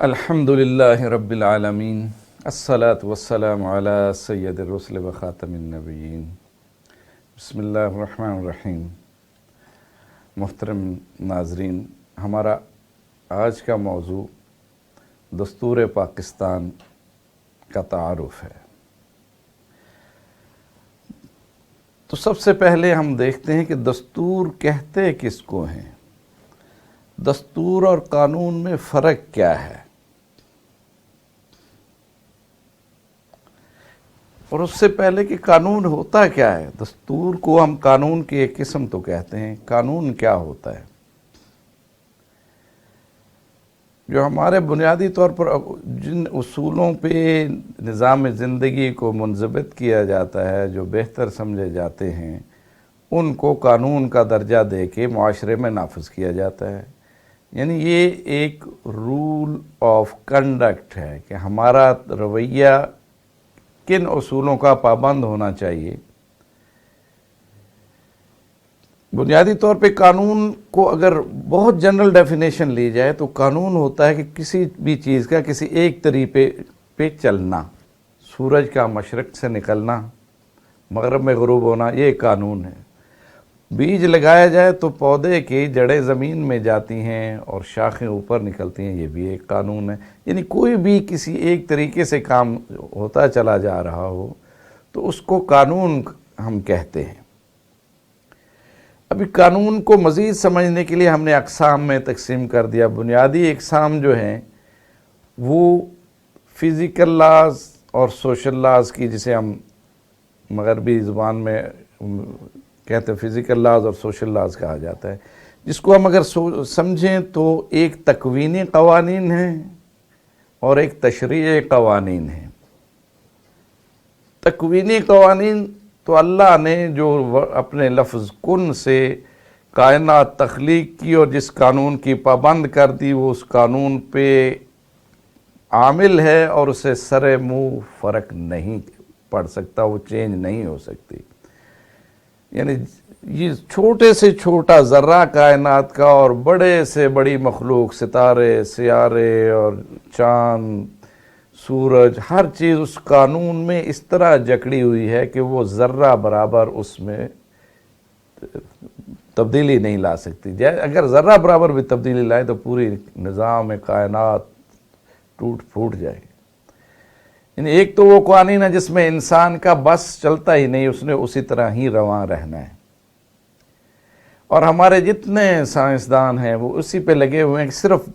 الحمدللہ رب العالمین الصلاة والسلام علی سید الرسل و خاتم النبیین بسم اللہ الرحمن الرحیم۔ محترم ناظرین، ہمارا آج کا موضوع دستور پاکستان کا تعارف ہے۔ تو سب سے پہلے ہم دیکھتے ہیں کہ دستور کہتے کس کو ہیں، دستور اور قانون میں فرق کیا ہے، اور اس سے پہلے کہ قانون ہوتا کیا ہے۔ دستور کو ہم قانون کی ایک قسم تو کہتے ہیں، قانون کیا ہوتا ہے؟ جو ہمارے بنیادی طور پر جن اصولوں پہ نظام زندگی کو منضبط کیا جاتا ہے، جو بہتر سمجھے جاتے ہیں، ان کو قانون کا درجہ دے کے معاشرے میں نافذ کیا جاتا ہے۔ یعنی یہ ایک رول آف کنڈکٹ ہے کہ ہمارا رویہ کن اصولوں کا پابند ہونا چاہیے۔ بنیادی طور پہ قانون کو اگر بہت جنرل ڈیفینیشن لی جائے تو قانون ہوتا ہے کہ کسی بھی چیز کا کسی ایک طریقے پہ چلنا، سورج کا مشرق سے نکلنا، مغرب میں غروب ہونا، یہ قانون ہے۔ بیج لگایا جائے تو پودے کی جڑیں زمین میں جاتی ہیں اور شاخیں اوپر نکلتی ہیں، یہ بھی ایک قانون ہے۔ یعنی کوئی بھی کسی ایک طریقے سے کام ہوتا چلا جا رہا ہو تو اس کو قانون ہم کہتے ہیں۔ ابھی قانون کو مزید سمجھنے کے لیے ہم نے اقسام میں تقسیم کر دیا۔ بنیادی اقسام جو ہیں وہ فزیکل لاز اور سوشل لاز کی، جسے ہم مغربی زبان میں کہتے ہیں فزیکل لاز اور سوشل لاز کہا جاتا ہے، جس کو ہم اگر سمجھیں تو ایک تکوینی قوانین ہیں اور ایک تشریعی قوانین ہیں۔ تکوینی قوانین تو اللہ نے جو اپنے لفظ کن سے کائنات تخلیق کی اور جس قانون کی پابند کر دی، وہ اس قانون پہ عامل ہے اور اسے سر منہ فرق نہیں پڑ سکتا، وہ چینج نہیں ہو سکتی۔ یعنی یہ چھوٹے سے چھوٹا ذرہ کائنات کا اور بڑے سے بڑی مخلوق، ستارے، سیارے اور چاند، سورج، ہر چیز اس قانون میں اس طرح جکڑی ہوئی ہے کہ وہ ذرہ برابر اس میں تبدیلی نہیں لا سکتی۔ اگر ذرہ برابر بھی تبدیلی لائے تو پوری نظام کائنات ٹوٹ پھوٹ جائے گی۔ یعنی ایک تو وہ قوانین ہے جس میں انسان کا بس چلتا ہی نہیں، اس نے اسی طرح ہی رواں رہنا ہے، اور ہمارے جتنے سائنسدان ہیں وہ اسی پہ لگے ہوئے ہیں کہ صرف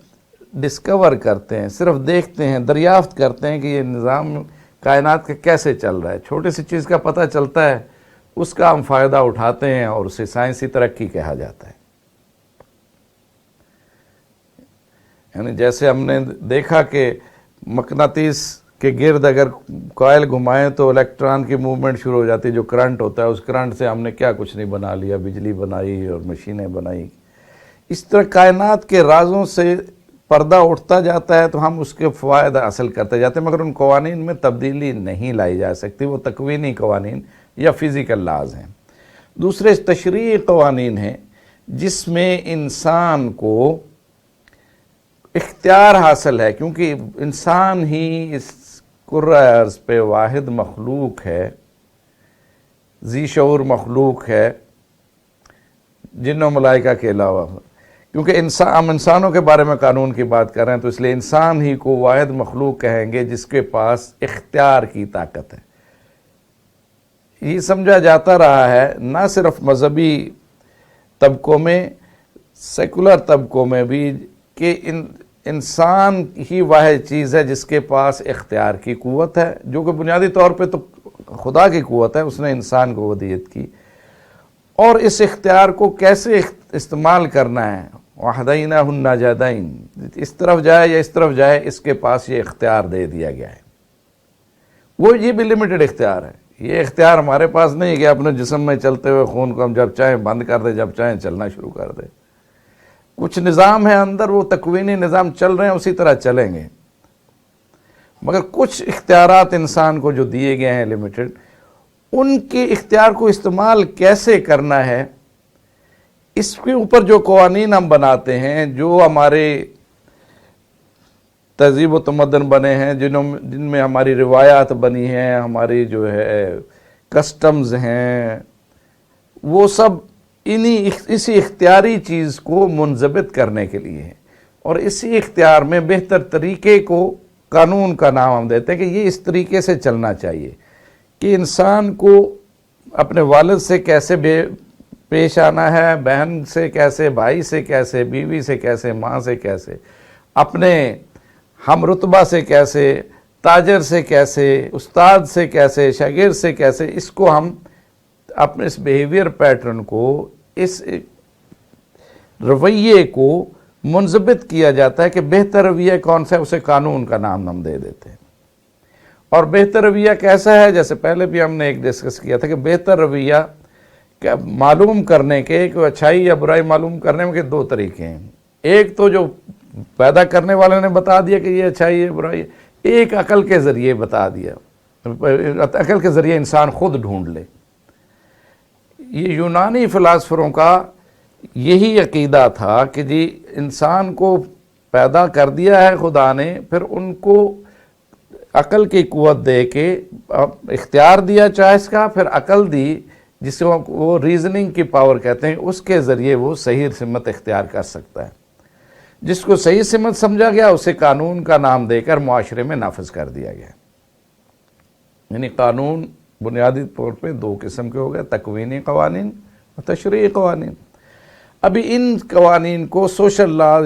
ڈسکور کرتے ہیں، صرف دیکھتے ہیں، دریافت کرتے ہیں کہ یہ نظام کائنات کا کیسے چل رہا ہے۔ چھوٹی سی چیز کا پتہ چلتا ہے، اس کا ہم فائدہ اٹھاتے ہیں اور اسے سائنسی ترقی کہا جاتا ہے۔ یعنی جیسے ہم نے دیکھا کہ مقناطیس کے گرد اگر کوائل گھمائیں تو الیکٹران کی موومنٹ شروع ہو جاتی ہے، جو کرنٹ ہوتا ہے، اس کرنٹ سے ہم نے کیا کچھ نہیں بنا لیا، بجلی بنائی اور مشینیں بنائی۔ اس طرح کائنات کے رازوں سے پردہ اٹھتا جاتا ہے تو ہم اس کے فوائد حاصل کرتے جاتے ہیں، مگر ان قوانین میں تبدیلی نہیں لائی جا سکتی۔ وہ تکوینی قوانین یا فزیکل لاز ہیں۔ دوسرے تشریعی قوانین ہیں جس میں انسان کو اختیار حاصل ہے، کیونکہ انسان ہی اس کرۂ ارض پہ واحد مخلوق ہے، ذی شعور مخلوق ہے جن و ملائکہ کے علاوہ۔ کیونکہ ہم انسانوں کے بارے میں قانون کی بات کر رہے ہیں تو اس لیے انسان ہی کو واحد مخلوق کہیں گے جس کے پاس اختیار کی طاقت ہے۔ یہ سمجھا جاتا رہا ہے نہ صرف مذہبی طبقوں میں، سیکولر طبقوں میں بھی، کہ انسان ہی واحد چیز ہے جس کے پاس اختیار کی قوت ہے، جو کہ بنیادی طور پہ تو خدا کی قوت ہے، اس نے انسان کو ودیت کی، اور اس اختیار کو کیسے استعمال کرنا ہے، وَهَدَيْنَاهُ النَّجْدَيْنِ، اس طرف جائے یا اس طرف جائے، اس کے پاس یہ اختیار دے دیا گیا ہے۔ وہ یہ بھی لمیٹڈ اختیار ہے، یہ اختیار ہمارے پاس نہیں ہے کہ اپنے جسم میں چلتے ہوئے خون کو ہم جب چاہیں بند کر دیں، جب چاہیں چلنا شروع کر دیں۔ کچھ نظام ہے اندر، وہ تکوینی نظام چل رہے ہیں، اسی طرح چلیں گے، مگر کچھ اختیارات انسان کو جو دیے گئے ہیں لمیٹڈ، ان کے اختیار کو استعمال کیسے کرنا ہے، اس کے اوپر جو قوانین ہم بناتے ہیں، جو ہمارے تہذیب و تمدن بنے ہیں، جن میں ہماری روایات بنی ہیں، ہماری جو ہے کسٹمز ہیں، وہ سب اسی اختیاری چیز کو منضبط کرنے کے لیے ہے، اور اسی اختیار میں بہتر طریقے کو قانون کا نام ہم دیتے ہیں کہ یہ اس طریقے سے چلنا چاہیے کہ انسان کو اپنے والد سے کیسے پیش آنا ہے، بہن سے کیسے، بھائی سے کیسے، بیوی سے کیسے، ماں سے کیسے، اپنے ہم رتبہ سے کیسے، تاجر سے کیسے، استاد سے کیسے، شاگرد سے کیسے، اس کو ہم اپنے اس بیہیویئر پیٹرن کو، اس رویے کو منضبط کیا جاتا ہے کہ بہتر رویہ کون سا ہے، اسے قانون کا نام ہم دے دیتے ہیں۔ اور بہتر رویہ کیسا ہے، جیسے پہلے بھی ہم نے ایک ڈسکس کیا تھا کہ بہتر رویہ معلوم کرنے کے، کہ اچھائی یا برائی معلوم کرنے کے دو طریقے ہیں۔ ایک تو جو پیدا کرنے والے نے بتا دیا کہ یہ اچھائی ہے، برائی ہے، ایک عقل کے ذریعے بتا دیا، عقل کے ذریعے انسان خود ڈھونڈ لے۔ یہ یونانی فلاسفروں کا یہی عقیدہ تھا کہ جی انسان کو پیدا کر دیا ہے خدا نے، پھر ان کو عقل کی قوت دے کے اختیار دیا چوائس کا، پھر عقل دی جسے وہ ریزننگ کی پاور کہتے ہیں، اس کے ذریعے وہ صحیح سمت اختیار کر سکتا ہے۔ جس کو صحیح سمت سمجھا گیا اسے قانون کا نام دے کر معاشرے میں نافذ کر دیا گیا۔ یعنی قانون بنیادی طور پہ دو قسم کے ہو گئے، تکوینی قوانین اور تشریعی قوانین۔ ابھی ان قوانین کو سوشل لا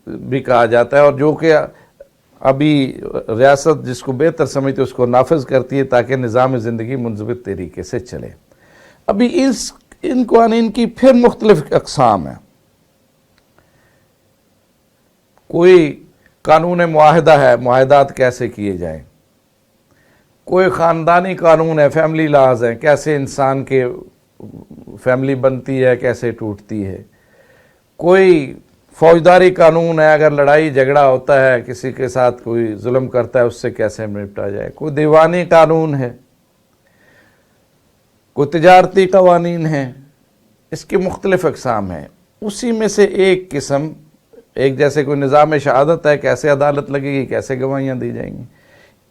بھی کہا جاتا ہے، اور جو کہ ابھی ریاست جس کو بہتر سمجھتی ہے اس کو نافذ کرتی ہے تاکہ نظام زندگی منضبط طریقے سے چلے۔ ابھی ان قوانین کی پھر مختلف اقسام ہیں۔ کوئی قانون معاہدہ ہے، معاہدات کیسے کیے جائیں۔ کوئی خاندانی قانون ہے، فیملی لاز ہیں، کیسے انسان کے فیملی بنتی ہے، کیسے ٹوٹتی ہے۔ کوئی فوجداری قانون ہے، اگر لڑائی جھگڑا ہوتا ہے، کسی کے ساتھ کوئی ظلم کرتا ہے، اس سے کیسے نپٹا جائے۔ کوئی دیوانی قانون ہے، کوئی تجارتی قوانین ہیں، اس کی مختلف اقسام ہیں۔ اسی میں سے ایک قسم، ایک جیسے کوئی نظام شہادت ہے، کیسے عدالت لگے گی، کیسے گواہیاں دی جائیں گی۔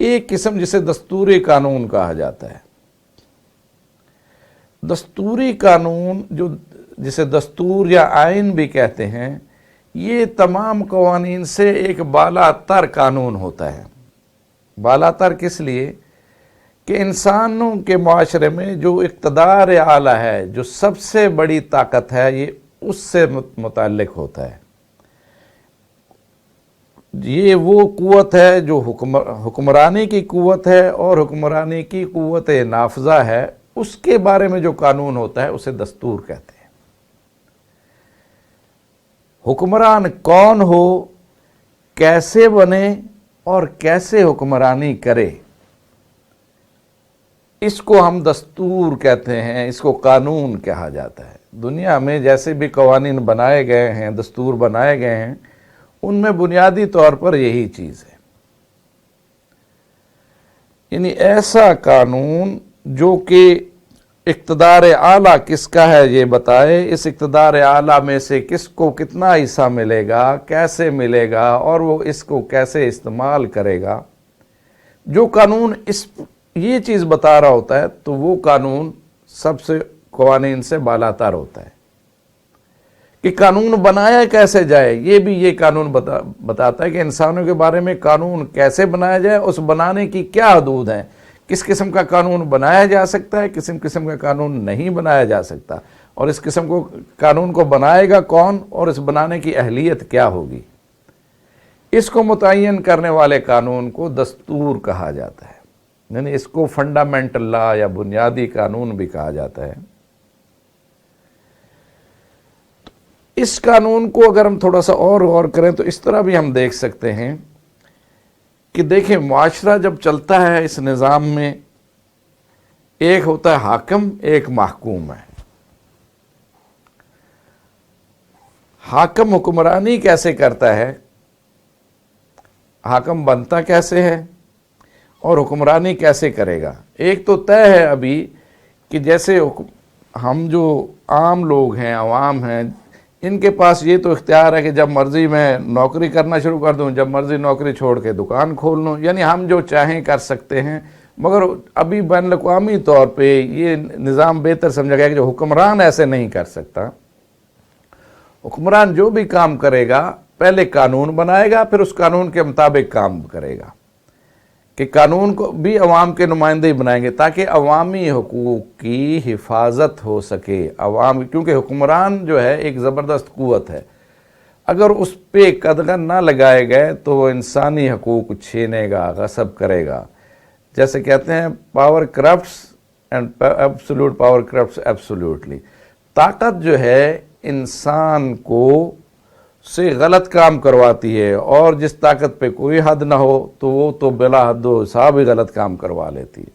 ایک قسم جسے دستوری قانون کہا جاتا ہے۔ دستوری قانون جسے دستور یا آئین بھی کہتے ہیں، یہ تمام قوانین سے ایک بالا تر قانون ہوتا ہے۔ بالا تر کس لیے؟ کہ انسانوں کے معاشرے میں جو اقتدار اعلیٰ ہے، جو سب سے بڑی طاقت ہے، یہ اس سے متعلق ہوتا ہے۔ یہ وہ قوت ہے جو حکمرانی کی قوت ہے، اور حکمرانی کی قوت نافذہ ہے، اس کے بارے میں جو قانون ہوتا ہے اسے دستور کہتے ہیں۔ حکمران کون ہو، کیسے بنے اور کیسے حکمرانی کرے، اس کو ہم دستور کہتے ہیں، اس کو قانون کہا جاتا ہے۔ دنیا میں جیسے بھی قوانین بنائے گئے ہیں، دستور بنائے گئے ہیں، ان میں بنیادی طور پر یہی چیز ہے۔ یعنی ایسا قانون جو کہ اقتدار اعلیٰ کس کا ہے یہ بتائے، اس اقتدار اعلیٰ میں سے کس کو کتنا حصہ ملے گا، کیسے ملے گا، اور وہ اس کو کیسے استعمال کرے گا۔ جو قانون یہ چیز بتا رہا ہوتا ہے تو وہ قانون سب سے قوانین سے بالا تر ہوتا ہے۔ کہ قانون بنایا کیسے جائے، یہ بھی یہ قانون بتاتا ہے کہ انسانوں کے بارے میں قانون کیسے بنایا جائے، اس بنانے کی کیا حدود ہیں، کس قسم کا قانون بنایا جا سکتا ہے، کس قسم کا قانون نہیں بنایا جا سکتا، اور اس قانون کو بنائے گا کون، اور اس بنانے کی اہلیت کیا ہوگی۔ اس کو متعین کرنے والے قانون کو دستور کہا جاتا ہے۔ یعنی اس کو فنڈامنٹل لا یا بنیادی قانون بھی کہا جاتا ہے۔ اس قانون کو اگر ہم تھوڑا سا اور غور کریں تو اس طرح بھی ہم دیکھ سکتے ہیں کہ دیکھیں معاشرہ جب چلتا ہے اس نظام میں، ایک ہوتا ہے حاکم، ایک محکوم ہے۔ حاکم حکمرانی کیسے کرتا ہے، حاکم بنتا کیسے ہے، اور حکمرانی کیسے کرے گا۔ ایک تو طے ہے ابھی کہ جیسے ہم جو عام لوگ ہیں، عوام ہیں، ان کے پاس یہ تو اختیار ہے کہ جب مرضی میں نوکری کرنا شروع کر دوں، جب مرضی نوکری چھوڑ کے دکان کھول لوں، یعنی ہم جو چاہیں کر سکتے ہیں۔ مگر ابھی بین الاقوامی طور پہ یہ نظام بہتر سمجھا گیا کہ جو حکمران ایسے نہیں کر سکتا۔ حکمران جو بھی کام کرے گا پہلے قانون بنائے گا، پھر اس قانون کے مطابق کام کرے گا، کہ قانون کو بھی عوام کے نمائندے ہی بنائیں گے تاکہ عوامی حقوق کی حفاظت ہو سکے۔ عوام، کیونکہ حکمران جو ہے ایک زبردست قوت ہے، اگر اس پہ قدغن نہ لگائے گئے تو وہ انسانی حقوق چھینے گا، غصب کرے گا۔ جیسے کہتے ہیں power corrupts and absolute power corrupts absolutely. طاقت جو ہے انسان کو سے غلط کام کرواتی ہے، اور جس طاقت پہ کوئی حد نہ ہو تو وہ تو بلا حد و حساب ہی غلط کام کروا لیتی ہے۔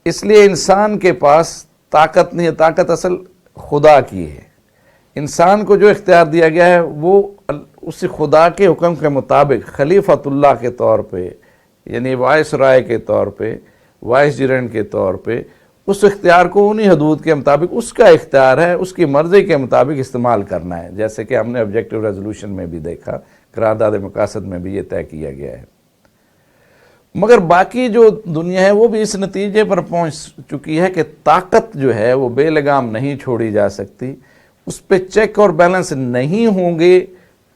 اس لیے انسان کے پاس طاقت نہیں ہے، طاقت اصل خدا کی ہے۔ انسان کو جو اختیار دیا گیا ہے وہ اس خدا کے حکم کے مطابق خلیفۃ اللہ کے طور پہ، یعنی وائس رائے کے طور پہ، وائس جیرنٹ کے طور پہ، اس اختیار کو انہی حدود کے مطابق، اس کا اختیار ہے، اس کی مرضی کے مطابق استعمال کرنا ہے، جیسے کہ ہم نے آبجیکٹو ریزولوشن میں بھی دیکھا، قرارداد مقاصد میں بھی یہ طے کیا گیا ہے۔ مگر باقی جو دنیا ہے وہ بھی اس نتیجے پر پہنچ چکی ہے کہ طاقت جو ہے وہ بے لگام نہیں چھوڑی جا سکتی، اس پہ چیک اور بیلنس نہیں ہوں گے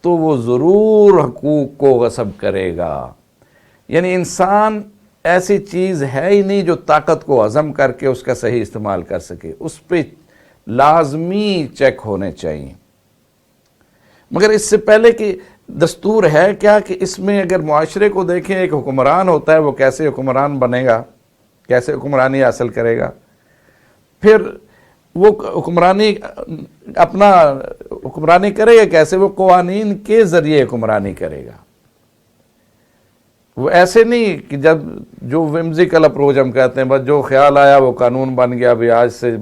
تو وہ ضرور حقوق کو غصب کرے گا۔ یعنی انسان ایسی چیز ہے ہی نہیں جو طاقت کو ہضم کر کے اس کا صحیح استعمال کر سکے، اس پہ لازمی چیک ہونے چاہیے۔ مگر اس سے پہلے کہ دستور ہے کیا کہ اس میں اگر معاشرے کو دیکھیں، ایک حکمران ہوتا ہے، وہ کیسے حکمران بنے گا، کیسے حکمرانی حاصل کرے گا، پھر وہ حکمرانی اپنا حکمرانی کرے گا کیسے، وہ قوانین کے ذریعے حکمرانی کرے گا۔ وہ ایسے نہیں کہ جب جو ومزیکل اپروچ ہم کہتے ہیں، بس جو خیال آیا وہ قانون بن گیا، بھی آج سے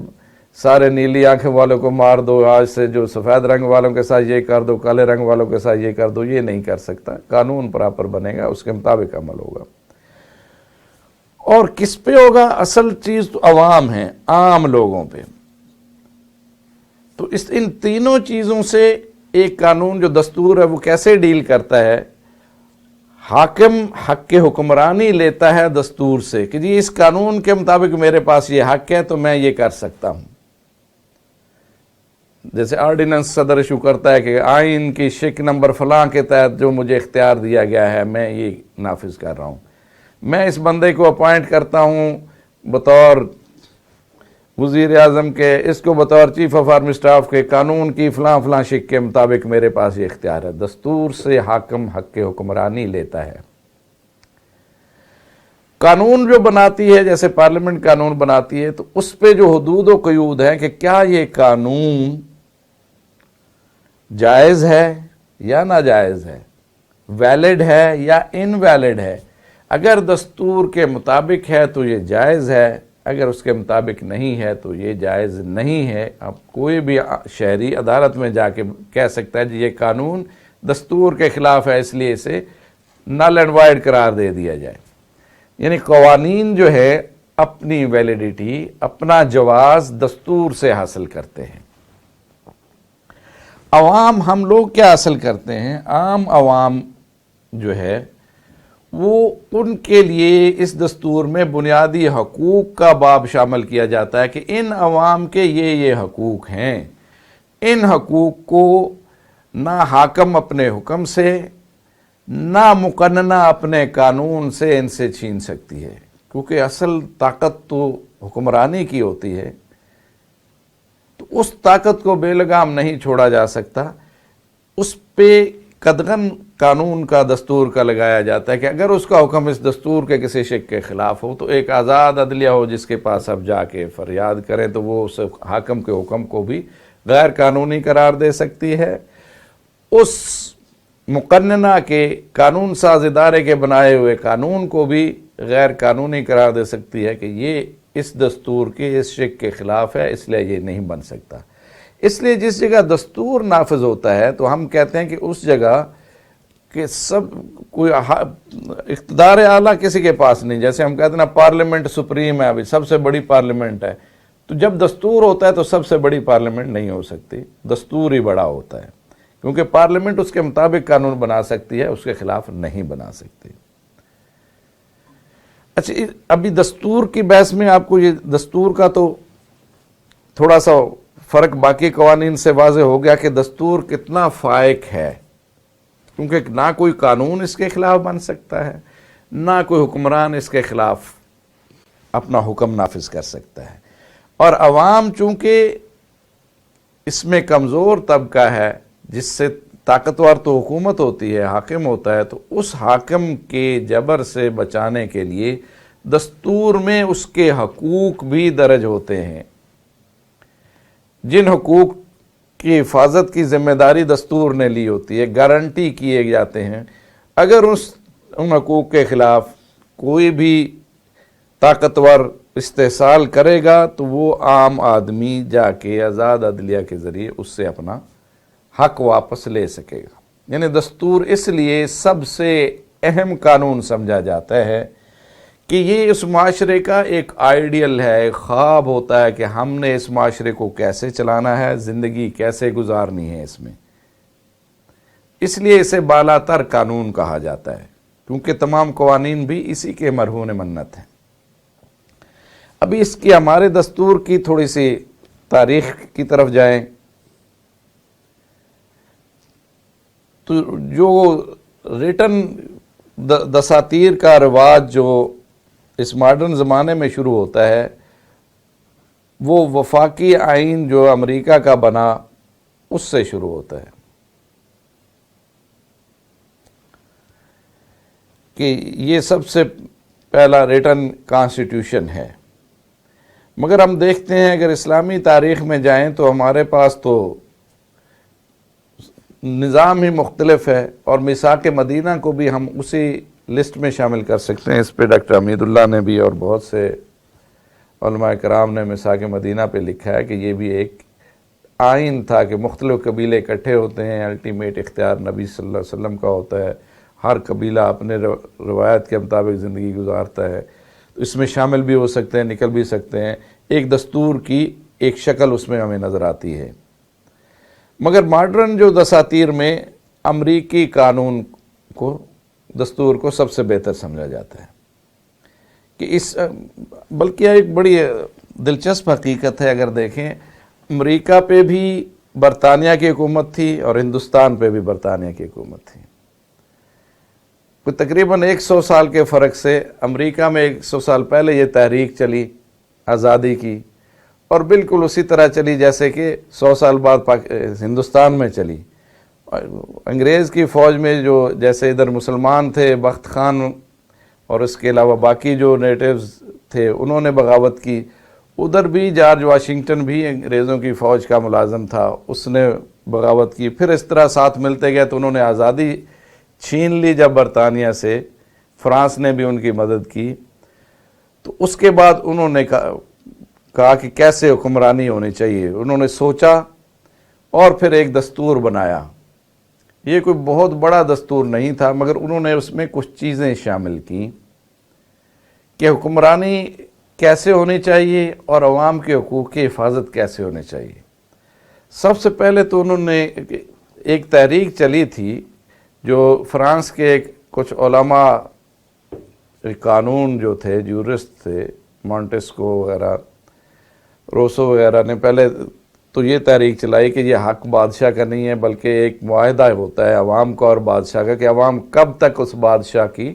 سارے نیلی آنکھیں والوں کو مار دو، آج سے جو سفید رنگ والوں کے ساتھ یہ کر دو، کالے رنگ والوں کے ساتھ یہ کر دو، یہ نہیں کر سکتا۔ قانون پراپر بنے گا، اس کے مطابق عمل ہوگا۔ اور کس پہ ہوگا؟ اصل چیز تو عوام ہے، عام لوگوں پہ۔ تو ان تینوں چیزوں سے ایک قانون جو دستور ہے وہ کیسے ڈیل کرتا ہے؟ حاکم حق کے حکمرانی لیتا ہے دستور سے کہ جی اس قانون کے مطابق میرے پاس یہ حق ہے تو میں یہ کر سکتا ہوں۔ جیسے آرڈیننس صدر ایشو کرتا ہے کہ آئین کی شک نمبر فلاں کے تحت جو مجھے اختیار دیا گیا ہے میں یہ نافذ کر رہا ہوں، میں اس بندے کو اپوائنٹ کرتا ہوں بطور وزیر اعظم کے، اس کو بطور چیف آف آرمی اسٹاف کے، قانون کی فلاں فلاں شک کے مطابق میرے پاس یہ اختیار ہے۔ دستور سے حاکم حق کے حکمرانی لیتا ہے۔ قانون جو بناتی ہے، جیسے پارلیمنٹ قانون بناتی ہے، تو اس پہ جو حدود و قیود ہیں کہ کیا یہ قانون جائز ہے یا ناجائز ہے، ویلڈ ہے یا انویلڈ ہے۔ اگر دستور کے مطابق ہے تو یہ جائز ہے، اگر اس کے مطابق نہیں ہے تو یہ جائز نہیں ہے۔ اب کوئی بھی شہری عدالت میں جا کے کہہ سکتا ہے جی یہ قانون دستور کے خلاف ہے، اس لیے اسے نل اینڈ وائڈ قرار دے دیا جائے۔ یعنی قوانین جو ہے اپنی ویلیڈیٹی، اپنا جواز دستور سے حاصل کرتے ہیں۔ عوام، ہم لوگ کیا حاصل کرتے ہیں؟ عام عوام جو ہے وہ ان کے لیے اس دستور میں بنیادی حقوق کا باب شامل کیا جاتا ہے کہ ان عوام کے یہ حقوق ہیں، ان حقوق کو نہ حاکم اپنے حکم سے نہ مقننہ اپنے قانون سے ان سے چھین سکتی ہے، کیونکہ اصل طاقت تو حکمرانی کی ہوتی ہے، تو اس طاقت کو بے لگام نہیں چھوڑا جا سکتا۔ اس پہ قدغن قانون کا، دستور کا لگایا جاتا ہے کہ اگر اس کا حکم اس دستور کے کسی شک کے خلاف ہو تو ایک آزاد عدلیہ ہو جس کے پاس اب جا کے فریاد کریں تو وہ اس حاکم کے حکم کو بھی غیر قانونی قرار دے سکتی ہے، اس مقننہ کے قانون ساز ادارے کے بنائے ہوئے قانون کو بھی غیر قانونی قرار دے سکتی ہے کہ یہ اس دستور کے اس شک کے خلاف ہے، اس لیے یہ نہیں بن سکتا۔ اس لیے جس جگہ دستور نافذ ہوتا ہے تو ہم کہتے ہیں کہ اس جگہ کہ سب کوئی اقتدار اعلیٰ کسی کے پاس نہیں، جیسے ہم کہتے ہیں نا پارلیمنٹ سپریم ہے، ابھی سب سے بڑی پارلیمنٹ ہے، تو جب دستور ہوتا ہے تو سب سے بڑی پارلیمنٹ نہیں ہو سکتی، دستور ہی بڑا ہوتا ہے، کیونکہ پارلیمنٹ اس کے مطابق قانون بنا سکتی ہے، اس کے خلاف نہیں بنا سکتی۔ اچھا، ابھی دستور کی بحث میں آپ کو یہ دستور کا تو تھوڑا سا فرق باقی قوانین سے واضح ہو گیا کہ دستور کتنا فائق ہے، کیونکہ نہ کوئی قانون اس کے خلاف بن سکتا ہے، نہ کوئی حکمران اس کے خلاف اپنا حکم نافذ کر سکتا ہے، اور عوام چونکہ اس میں کمزور طبقہ ہے، جس سے طاقتور تو حکومت ہوتی ہے، حاکم ہوتا ہے، تو اس حاکم کے جبر سے بچانے کے لیے دستور میں اس کے حقوق بھی درج ہوتے ہیں۔ جن حقوق کی حفاظت کی ذمہ داری دستور نے لی ہوتی ہے، گارنٹی کیے جاتے ہیں، اگر ان حقوق کے خلاف کوئی بھی طاقتور استحصال کرے گا تو وہ عام آدمی جا کے آزاد عدلیہ کے ذریعے اس سے اپنا حق واپس لے سکے گا۔ یعنی دستور اس لیے سب سے اہم قانون سمجھا جاتا ہے کہ یہ اس معاشرے کا ایک آئیڈیل ہے، ایک خواب ہوتا ہے کہ ہم نے اس معاشرے کو کیسے چلانا ہے، زندگی کیسے گزارنی ہے اس میں۔ اس لیے اسے بالا تر قانون کہا جاتا ہے، کیونکہ تمام قوانین بھی اسی کے مرہون منت ہیں۔ ابھی اس کی ہمارے دستور کی تھوڑی سی تاریخ کی طرف جائیں تو جو ریٹن دساتیر کا رواج جو اس ماڈرن زمانے میں شروع ہوتا ہے، وہ وفاقی آئین جو امریکہ کا بنا اس سے شروع ہوتا ہے، کہ یہ سب سے پہلا ریٹن کانسٹیٹیوشن ہے۔ مگر ہم دیکھتے ہیں اگر اسلامی تاریخ میں جائیں تو ہمارے پاس تو نظام ہی مختلف ہے، اور میثاق مدینہ کو بھی ہم اسی لسٹ میں شامل کر سکتے ہیں۔ اس پہ ڈاکٹر حمید اللہ نے بھی اور بہت سے علماء کرام نے میثاق مدینہ پہ لکھا ہے کہ یہ بھی ایک آئین تھا کہ مختلف قبیلے اکٹھے ہوتے ہیں، الٹیمیٹ اختیار نبی صلی اللہ علیہ وسلم کا ہوتا ہے، ہر قبیلہ اپنے روایت کے مطابق زندگی گزارتا ہے، تو اس میں شامل بھی ہو سکتے ہیں، نکل بھی سکتے ہیں۔ ایک دستور کی ایک شکل اس میں ہمیں نظر آتی ہے۔ مگر ماڈرن جو دساتیر میں امریکی قانون کو، دستور کو سب سے بہتر سمجھا جاتا ہے، کہ بلکہ ایک بڑی دلچسپ حقیقت ہے، اگر دیکھیں امریکہ پہ بھی برطانیہ کی حکومت تھی اور ہندوستان پہ بھی برطانیہ کی حکومت تھی، کوئی تقریباً 100 سال کے فرق سے امریکہ میں 100 سال پہلے یہ تحریک چلی آزادی کی، اور بالکل اسی طرح چلی جیسے کہ 100 سال بعد ہندوستان میں چلی۔ انگریز کی فوج میں جو جیسے ادھر مسلمان تھے، بخت خان اور اس کے علاوہ باقی جو نیٹیوز تھے انہوں نے بغاوت کی، ادھر بھی جارج واشنگٹن بھی انگریزوں کی فوج کا ملازم تھا، اس نے بغاوت کی، پھر اس طرح ساتھ ملتے گئے تو انہوں نے آزادی چھین لی جب برطانیہ سے، فرانس نے بھی ان کی مدد کی۔ تو اس کے بعد انہوں نے کہا کہ کیسے حکمرانی ہونی چاہیے، انہوں نے سوچا اور پھر ایک دستور بنایا۔ یہ کوئی بہت بڑا دستور نہیں تھا، مگر انہوں نے اس میں کچھ چیزیں شامل کی کہ حکمرانی کیسے ہونی چاہیے اور عوام کے حقوق کی حفاظت کیسے ہونی چاہیے۔ سب سے پہلے تو انہوں نے ایک تحریک چلی تھی جو فرانس کے کچھ علماء قانون جو تھے، جورسٹ تھے، مونٹیسکو وغیرہ، روسو وغیرہ نے پہلے تو یہ تحریک چلائی کہ یہ حق بادشاہ کا نہیں ہے، بلکہ ایک معاہدہ ہوتا ہے عوام کا اور بادشاہ کا، کہ عوام کب تک اس بادشاہ کی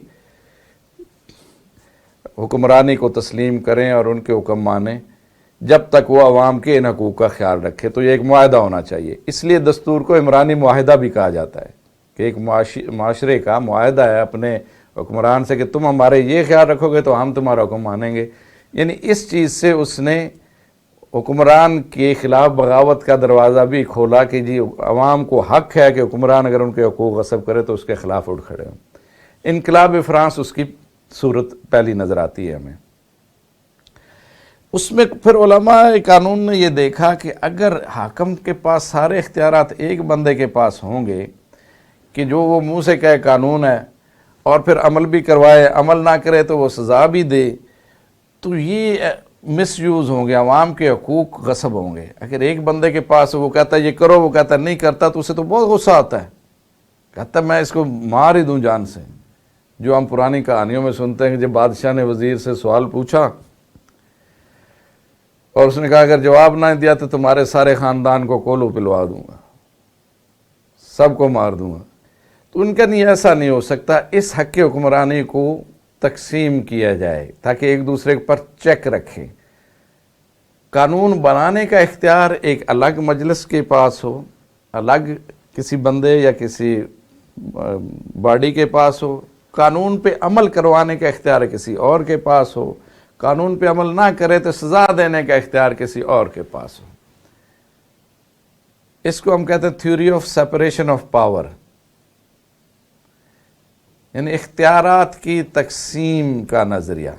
حکمرانی کو تسلیم کریں اور ان کے حکم مانیں، جب تک وہ عوام کے ان حقوق کا خیال رکھے۔ تو یہ ایک معاہدہ ہونا چاہیے، اس لیے دستور کو عمرانی معاہدہ بھی کہا جاتا ہے، کہ ایک معاشرے کا معاہدہ ہے اپنے حکمران سے کہ تم ہمارے یہ خیال رکھو گے تو ہم تمہارا حکم مانیں گے۔ یعنی اس چیز سے اس نے حکمران کے خلاف بغاوت کا دروازہ بھی کھولا کہ جی عوام کو حق ہے کہ حکمران اگر ان کے حقوق غصب کرے تو اس کے خلاف اٹھ کھڑے ہوں۔ انقلاب فرانس اس کی صورت پہلی نظر آتی ہے ہمیں۔ اس میں پھر علماء قانون نے یہ دیکھا کہ اگر حاکم کے پاس سارے اختیارات ایک بندے کے پاس ہوں گے کہ جو وہ منہ سے کہے قانون ہے اور پھر عمل بھی کروائے، عمل نہ کرے تو وہ سزا بھی دے، تو یہ مس یوز ہوں گے، عوام کے حقوق غصب ہوں گے. اگر ایک بندے کے پاس وہ کہتا ہے یہ کرو، وہ کہتا ہے نہیں کرتا، تو اسے تو بہت غصہ آتا ہے، کہتا ہے میں اس کو مار ہی دوں جان سے. جو ہم پرانی کہانیوں میں سنتے ہیں کہ جب بادشاہ نے وزیر سے سوال پوچھا اور اس نے کہا اگر جواب نہ دیا تو تمہارے سارے خاندان کو کولو پلوا دوں گا، سب کو مار دوں گا. تو ان کا نہیں، ایسا نہیں ہو سکتا. اس حق حکمرانی کو تقسیم کیا جائے تاکہ ایک دوسرے پر چیک رکھیں. قانون بنانے کا اختیار ایک الگ مجلس کے پاس ہو، الگ کسی بندے یا کسی باڈی کے پاس ہو. قانون پہ عمل کروانے کا اختیار کسی اور کے پاس ہو. قانون پہ عمل نہ کرے تو سزا دینے کا اختیار کسی اور کے پاس ہو. اس کو ہم کہتے ہیں theory of separation of power, یعنی اختیارات کی تقسیم کا نظریہ،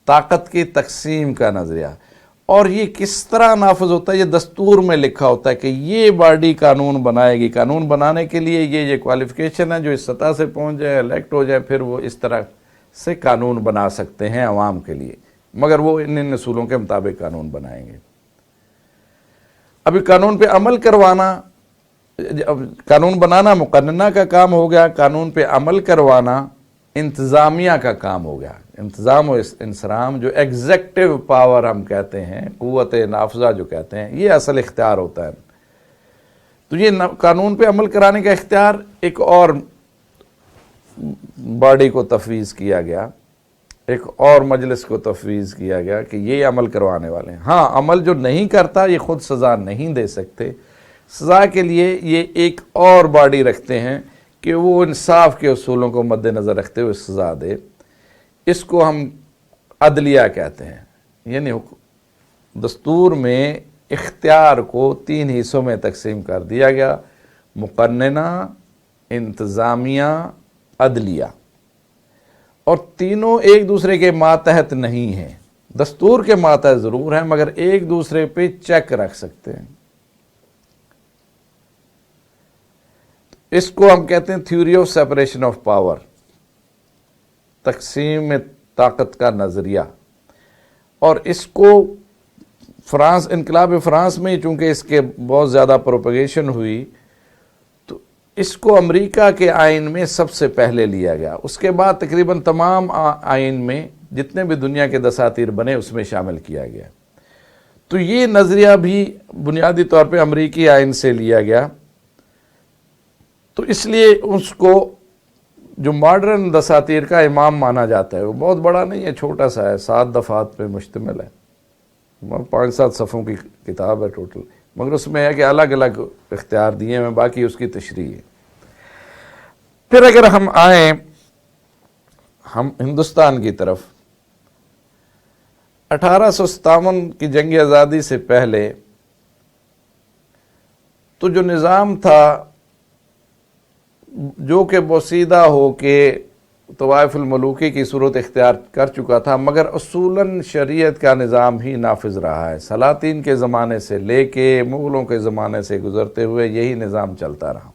طاقت کی تقسیم کا نظریہ. اور یہ کس طرح نافذ ہوتا ہے؟ یہ دستور میں لکھا ہوتا ہے کہ یہ باڈی قانون بنائے گی. قانون بنانے کے لیے یہ کوالیفیکیشن ہے، جو اس سطح سے پہنچ جائے، الیکٹ ہو جائے، پھر وہ اس طرح سے قانون بنا سکتے ہیں عوام کے لیے، مگر وہ ان اصولوں کے مطابق قانون بنائیں گے. ابھی قانون پہ عمل کروانا، قانون بنانا مقننہ کا کام ہو گیا، قانون پہ عمل کروانا انتظامیہ کا کام ہو گیا. انتظام و انصرام جو ایگزیکٹو پاور ہم کہتے ہیں، قوت نافذہ جو کہتے ہیں، یہ اصل اختیار ہوتا ہے. تو یہ قانون پہ عمل کرانے کا اختیار ایک اور باڈی کو تفویض کیا گیا، ایک اور مجلس کو تفویض کیا گیا کہ یہ عمل کروانے والے ہیں. ہاں، عمل جو نہیں کرتا یہ خود سزا نہیں دے سکتے. سزا کے لیے یہ ایک اور باڈی رکھتے ہیں کہ وہ انصاف کے اصولوں کو مد نظر رکھتے ہوئے سزا دے. اس کو ہم عدلیہ کہتے ہیں. یعنی دستور میں اختیار کو 3 حصوں میں تقسیم کر دیا گیا: مقننہ، انتظامیہ، عدلیہ. اور تینوں ایک دوسرے کے ماتحت نہیں ہیں، دستور کے ماتحت ضرور ہیں مگر ایک دوسرے پہ چیک رکھ سکتے ہیں. اس کو ہم کہتے ہیں theory of separation of power, تقسیم طاقت کا نظریہ. اور اس کو فرانس، انقلاب فرانس میں چونکہ اس کے بہت زیادہ پروپیگیشن ہوئی، تو اس کو امریکہ کے آئین میں سب سے پہلے لیا گیا. اس کے بعد تقریباً تمام آئین میں جتنے بھی دنیا کے دساتیر بنے اس میں شامل کیا گیا. تو یہ نظریہ بھی بنیادی طور پہ امریکی آئین سے لیا گیا. تو اس لیے اس کو جو ماڈرن دساتیر کا امام مانا جاتا ہے. وہ بہت بڑا نہیں ہے، چھوٹا سا ہے، 7 دفعات پہ مشتمل ہے، 5-7 صفحوں کی کتاب ہے ٹوٹل، مگر اس میں ہے کہ الگ الگ اختیار دیے ہیں، باقی اس کی تشریح ہے. پھر اگر ہم آئیں ہم ہندوستان کی طرف، 1857 کی جنگ آزادی سے پہلے تو جو نظام تھا جو کہ بوسیدہ ہو کے طوائف الملوکی کی صورت اختیار کر چکا تھا، مگر اصولاً شریعت کا نظام ہی نافذ رہا ہے. سلاطین کے زمانے سے لے کے مغلوں کے زمانے سے گزرتے ہوئے یہی نظام چلتا رہا.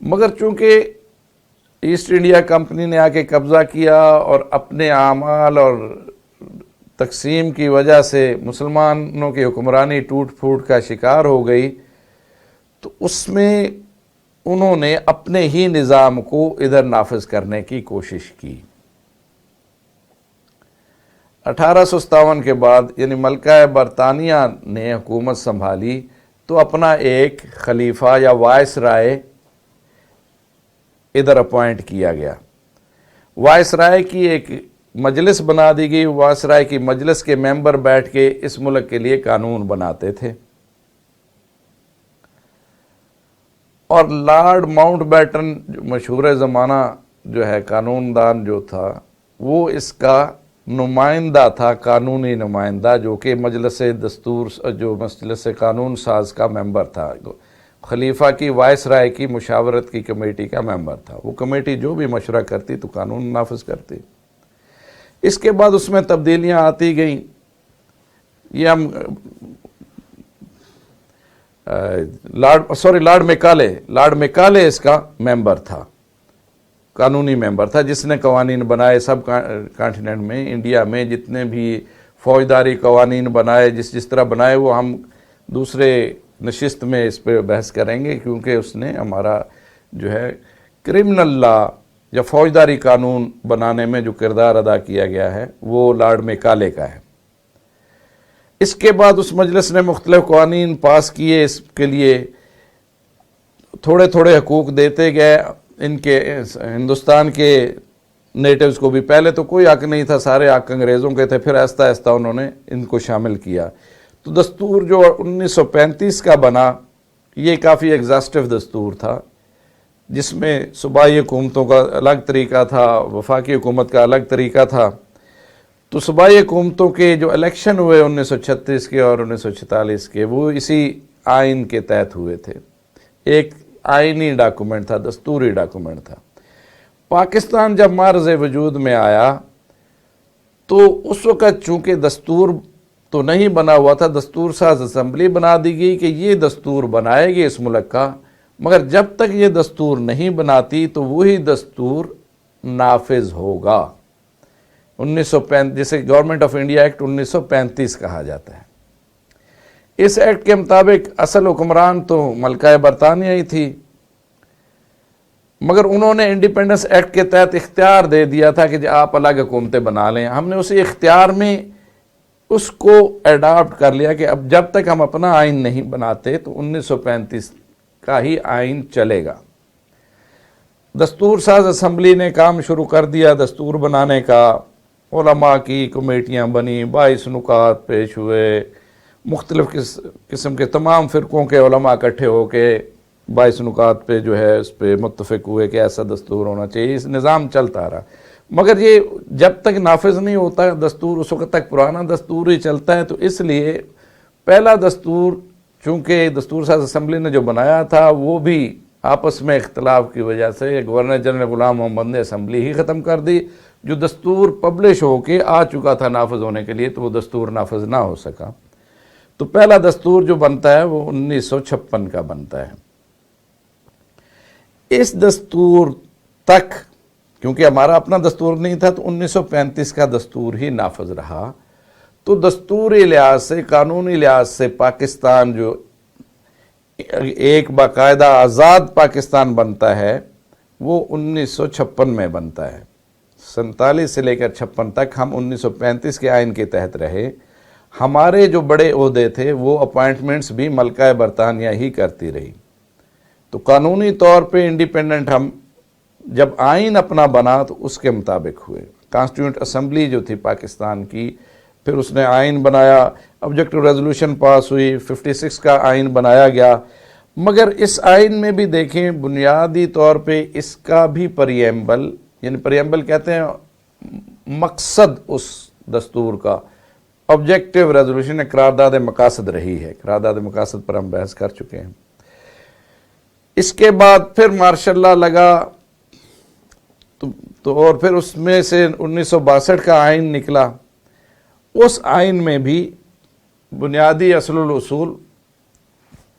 مگر چونکہ ایسٹ انڈیا کمپنی نے آ کے قبضہ کیا اور اپنے اعمال اور تقسیم کی وجہ سے مسلمانوں کی حکمرانی ٹوٹ پھوٹ کا شکار ہو گئی، تو اس میں انہوں نے اپنے ہی نظام کو ادھر نافذ کرنے کی کوشش کی. 1857 کے بعد یعنی ملکہ برطانیہ نے حکومت سنبھالی تو اپنا ایک خلیفہ یا وائس رائے ادھر اپوائنٹ کیا گیا. وائس رائے کی ایک مجلس بنا دی گئی. وائس رائے کی مجلس کے ممبر بیٹھ کے اس ملک کے لیے قانون بناتے تھے. اور لارڈ ماؤنٹ بیٹن جو مشہور زمانہ جو ہے قانون دان جو تھا، وہ اس کا نمائندہ تھا، قانونی نمائندہ، جو کہ مجلس دستور جو مجلس قانون ساز کا ممبر تھا. خلیفہ کی وائس رائے کی مشاورت کی کمیٹی کا ممبر تھا. وہ کمیٹی جو بھی مشورہ کرتی تو قانون نافذ کرتی. اس کے بعد اس میں تبدیلیاں آتی گئیں. یہ ہم لارڈ میکالے اس کا ممبر تھا. قانونی ممبر تھا جس نے قوانین بنائے سب کانٹیننٹ میں، انڈیا میں جتنے بھی فوجداری قوانین بنائے، جس طرح بنائے وہ ہم دوسرے نشست میں اس پہ بحث کریں گے، کیونکہ اس نے ہمارا جو ہے کرمنل لا یا فوجداری قانون بنانے میں جو کردار ادا کیا گیا ہے وہ لارڈ میکالے کا ہے۔ اس کے بعد اس مجلس نے مختلف قوانین پاس کیے، اس کے لیے تھوڑے تھوڑے حقوق دیتے گئے ان کے ہندوستان کے نیٹیوز کو بھی۔ پہلے تو کوئی حق نہیں تھا، سارے حق انگریزوں کے تھے، پھر آہستہ آہستہ انہوں نے ان کو شامل کیا۔ تو دستور جو 1935 کا بنا یہ کافی ایگزاسٹو دستور تھا، جس میں صوبائی حکومتوں کا الگ طریقہ تھا، وفاقی حکومت کا الگ طریقہ تھا۔ تو صوبائی حکومتوں کے جو الیکشن ہوئے 1936 کے اور 1946 کے، وہ اسی آئین کے تحت ہوئے تھے۔ ایک آئینی ڈاکومنٹ تھا، دستوری ڈاکومنٹ تھا۔ پاکستان جب معرض وجود میں آیا تو اس وقت چونکہ دستور تو نہیں بنا ہوا تھا، دستور ساز اسمبلی بنا دی گئی کہ یہ دستور بنائے گی اس ملک کا، مگر جب تک یہ دستور نہیں بناتی تو وہی دستور نافذ ہوگا۔ 1935 جسے گورنمنٹ آف انڈیا ایکٹ 1935 کہا جاتا ہے۔ اس ایکٹ کے مطابق اصل حکمران تو ملکہ برطانیہ ہی تھی، مگر انہوں نے انڈیپینڈنس ایکٹ کے تحت اختیار دے دیا تھا کہ آپ الگ حکومتیں بنا لیں۔ ہم نے اسی اختیار میں اس کو ایڈاپٹ کر لیا کہ اب جب تک ہم اپنا آئین نہیں بناتے تو 1935 کا ہی آئین چلے گا۔ دستور ساز اسمبلی نے کام شروع کر دیا دستور بنانے کا، علماء کی کمیٹیاں بنی، 22 نکات پیش ہوئے، مختلف قسم کے تمام فرقوں کے علماء اکٹھے ہو کے 22 نکات پہ جو ہے اس پہ متفق ہوئے کہ ایسا دستور ہونا چاہیے۔ اس نظام چلتا رہا، مگر یہ جب تک نافذ نہیں ہوتا دستور اس وقت تک پرانا دستور ہی چلتا ہے۔ تو اس لیے پہلا دستور چونکہ دستور ساز اسمبلی نے جو بنایا تھا وہ بھی آپس میں اختلاف کی وجہ سے گورنر جنرل غلام محمد نے اسمبلی ہی ختم کر دی۔ جو دستور پبلش ہو کے آ چکا تھا نافذ ہونے کے لیے تو وہ دستور نافذ نہ ہو سکا۔ تو پہلا دستور جو بنتا ہے وہ 1956 کا بنتا ہے۔ اس دستور تک کیونکہ ہمارا اپنا دستور نہیں تھا تو 1935 کا دستور ہی نافذ رہا۔ تو دستوری لحاظ سے، قانونی لحاظ سے پاکستان جو ایک باقاعدہ آزاد پاکستان بنتا ہے وہ 1956 میں بنتا ہے۔ 47 سے لے کر 56 تک ہم 1935 کے آئین کے تحت رہے۔ ہمارے جو بڑے عہدے تھے وہ اپوائنٹمنٹس بھی ملکہ برطانیہ ہی کرتی رہی۔ تو قانونی طور پہ انڈیپینڈنٹ ہم جب آئین اپنا بنا تو اس کے مطابق ہوئے۔ کانسٹیٹیوئنٹ اسمبلی جو تھی پاکستان کی، پھر اس نے آئین بنایا، آبجیکٹو ریزولوشن پاس ہوئی، 56 کا آئین بنایا گیا۔ مگر اس آئین میں بھی دیکھیں بنیادی طور پہ اس کا بھی پریمبل، یعنی پریمبل کہتے ہیں مقصد اس دستور کا، آبجیکٹو ریزولوشن قرارداد مقاصد رہی ہے۔ قرارداد مقاصد پر ہم بحث کر چکے ہیں۔ اس کے بعد پھر مارشل لا لگا تو اور پھر اس میں سے 1962 کا آئین نکلا۔ اس آئین میں بھی بنیادی اصل الاصول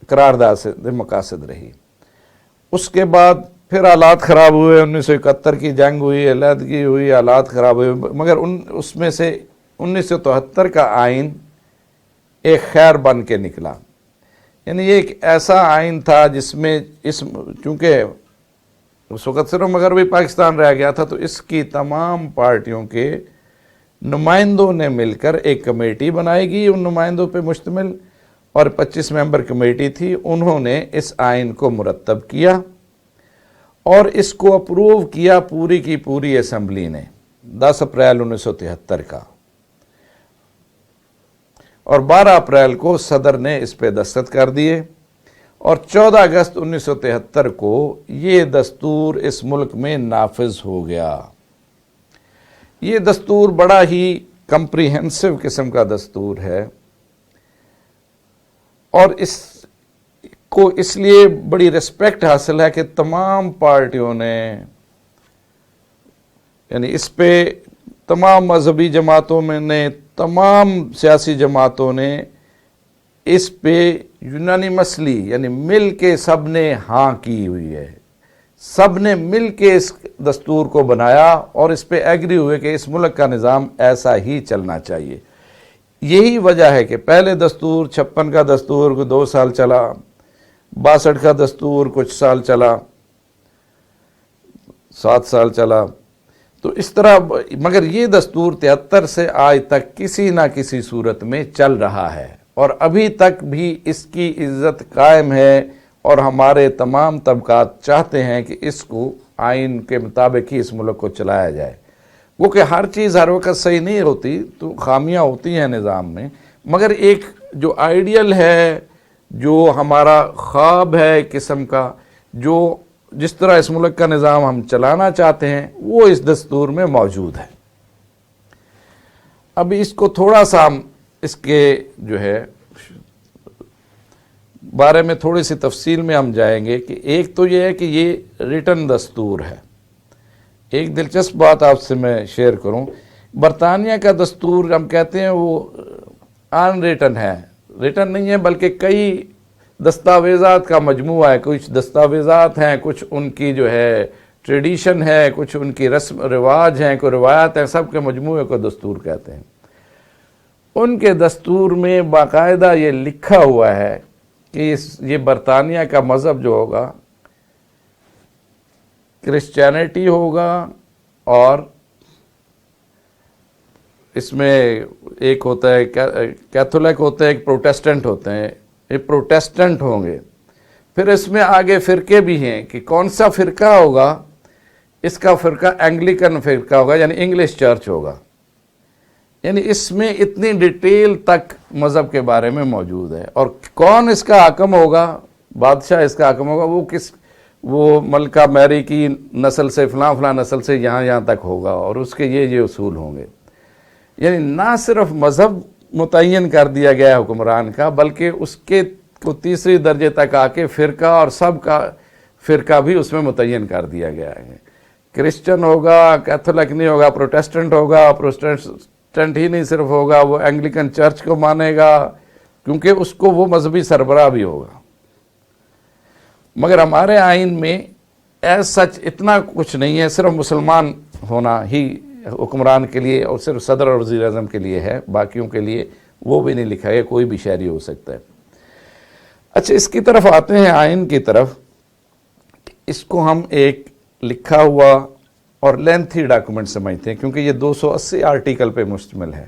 قرارداد سے مقاصد رہی۔ اس کے بعد پھر حالات خراب ہوئے، 1971 کی جنگ ہوئی، علیحدگی ہوئی، حالات خراب ہوئے، مگر اس میں سے 1973 کا آئین ایک خیر بن کے نکلا۔ یعنی یہ ایک ایسا آئین تھا جس میں چونکہ اس وقت صرف مغربی پاکستان رہ گیا تھا تو اس کی تمام پارٹیوں کے نمائندوں نے مل کر ایک کمیٹی بنائی گئی، ان نمائندوں پہ مشتمل، اور 25 ممبر کمیٹی تھی۔ انہوں نے اس آئین کو مرتب کیا اور اس کو اپروو کیا پوری کی پوری اسمبلی نے 10 اپریل 1973 کا، اور 12 اپریل کو صدر نے اس پہ دستخط کر دیے، اور 14 اگست 1973 کو یہ دستور اس ملک میں نافذ ہو گیا۔ یہ دستور بڑا ہی کمپریہنسو قسم کا دستور ہے، اور اس کو اس لیے بڑی ریسپیکٹ حاصل ہے کہ تمام پارٹیوں نے، یعنی اس پہ تمام مذہبی جماعتوں میں نے، تمام سیاسی جماعتوں نے اس پہ یونانیمسلی، یعنی مل کے سب نے ہاں کی ہوئی ہے۔ سب نے مل کے اس دستور کو بنایا اور اس پہ ایگری ہوئے کہ اس ملک کا نظام ایسا ہی چلنا چاہیے۔ یہی وجہ ہے کہ پہلے دستور 56 کا دستور 2 سال چلا، 62 کا دستور کچھ سال چلا، 7 سال چلا، تو اس طرح، مگر یہ دستور 73 سے آج تک کسی نہ کسی صورت میں چل رہا ہے اور ابھی تک بھی اس کی عزت قائم ہے، اور ہمارے تمام طبقات چاہتے ہیں کہ اس کو آئین کے مطابق ہی اس ملک کو چلایا جائے۔ وہ کہ ہر چیز ہر وقت صحیح نہیں ہوتی، تو خامیاں ہوتی ہیں نظام میں، مگر ایک جو آئیڈیل ہے، جو ہمارا خواب ہے قسم کا، جو جس طرح اس ملک کا نظام ہم چلانا چاہتے ہیں، وہ اس دستور میں موجود ہے۔ اب اس کو تھوڑا سا ہم اس کے جو ہے بارے میں تھوڑی سی تفصیل میں ہم جائیں گے کہ ایک تو یہ ہے کہ یہ ریٹن دستور ہے۔ ایک دلچسپ بات آپ سے میں شیئر کروں، برطانیہ کا دستور ہم کہتے ہیں وہ ان ریٹن ہے، ریٹن نہیں ہے بلکہ کئی دستاویزات کا مجموعہ ہے۔ کچھ دستاویزات ہیں، کچھ ان کی جو ہے ٹریڈیشن ہے، کچھ ان کی رسم رواج ہیں، کوئی روایات ہیں، سب کے مجموعے کو دستور کہتے ہیں۔ ان کے دستور میں باقاعدہ یہ لکھا ہوا ہے کہ یہ برطانیہ کا مذہب جو ہوگا کرسچینٹی ہوگا، اور اس میں ایک ہوتا ہے کیتھولک ہوتے ہیں، ایک پروٹیسٹنٹ ہوتے ہیں، یہ پروٹیسٹنٹ ہوں گے۔ پھر اس میں آگے فرقے بھی ہیں کہ کون سا فرقہ ہوگا، اس کا فرقہ اینگلیکن فرقہ ہوگا، یعنی انگلش چرچ ہوگا۔ یعنی اس میں اتنی ڈیٹیل تک مذہب کے بارے میں موجود ہے، اور کون اس کا حاکم ہوگا، بادشاہ اس کا حاکم ہوگا، وہ ملکہ میری کی نسل سے فلاں فلاں نسل سے یہاں تک ہوگا، اور اس کے یہ اصول ہوں گے۔ یعنی نہ صرف مذہب متعین کر دیا گیا ہے حکمران کا، بلکہ اس کے کو تیسری درجے تک آ کے فرقہ اور سب کا فرقہ بھی اس میں متعین کر دیا گیا ہے۔ کرسچن ہوگا، کیتھولک نہیں ہوگا، پروٹیسٹنٹ ہوگا، پروٹیسٹنٹ ہی نہیں صرف ہوگا، وہ اینگلیکن چرچ کو مانے گا کیونکہ اس کو وہ مذہبی سربراہ بھی ہوگا۔ مگر ہمارے آئین میں ایز سچ اتنا کچھ نہیں ہے، صرف مسلمان ہونا ہی حکمران کے لیے اور صرف صدر اور وزیر اعظم کے لیے ہے، باقیوں کے لیے وہ بھی نہیں لکھا ہے، کوئی بھی شہری ہو سکتا ہے۔ اچھا، اس کی طرف آتے ہیں، آئین کی طرف۔ اس کو ہم ایک لکھا ہوا اور لینتھی ڈاکومنٹ سمجھتے ہیں کیونکہ یہ 280 آرٹیکل پہ مشتمل ہے۔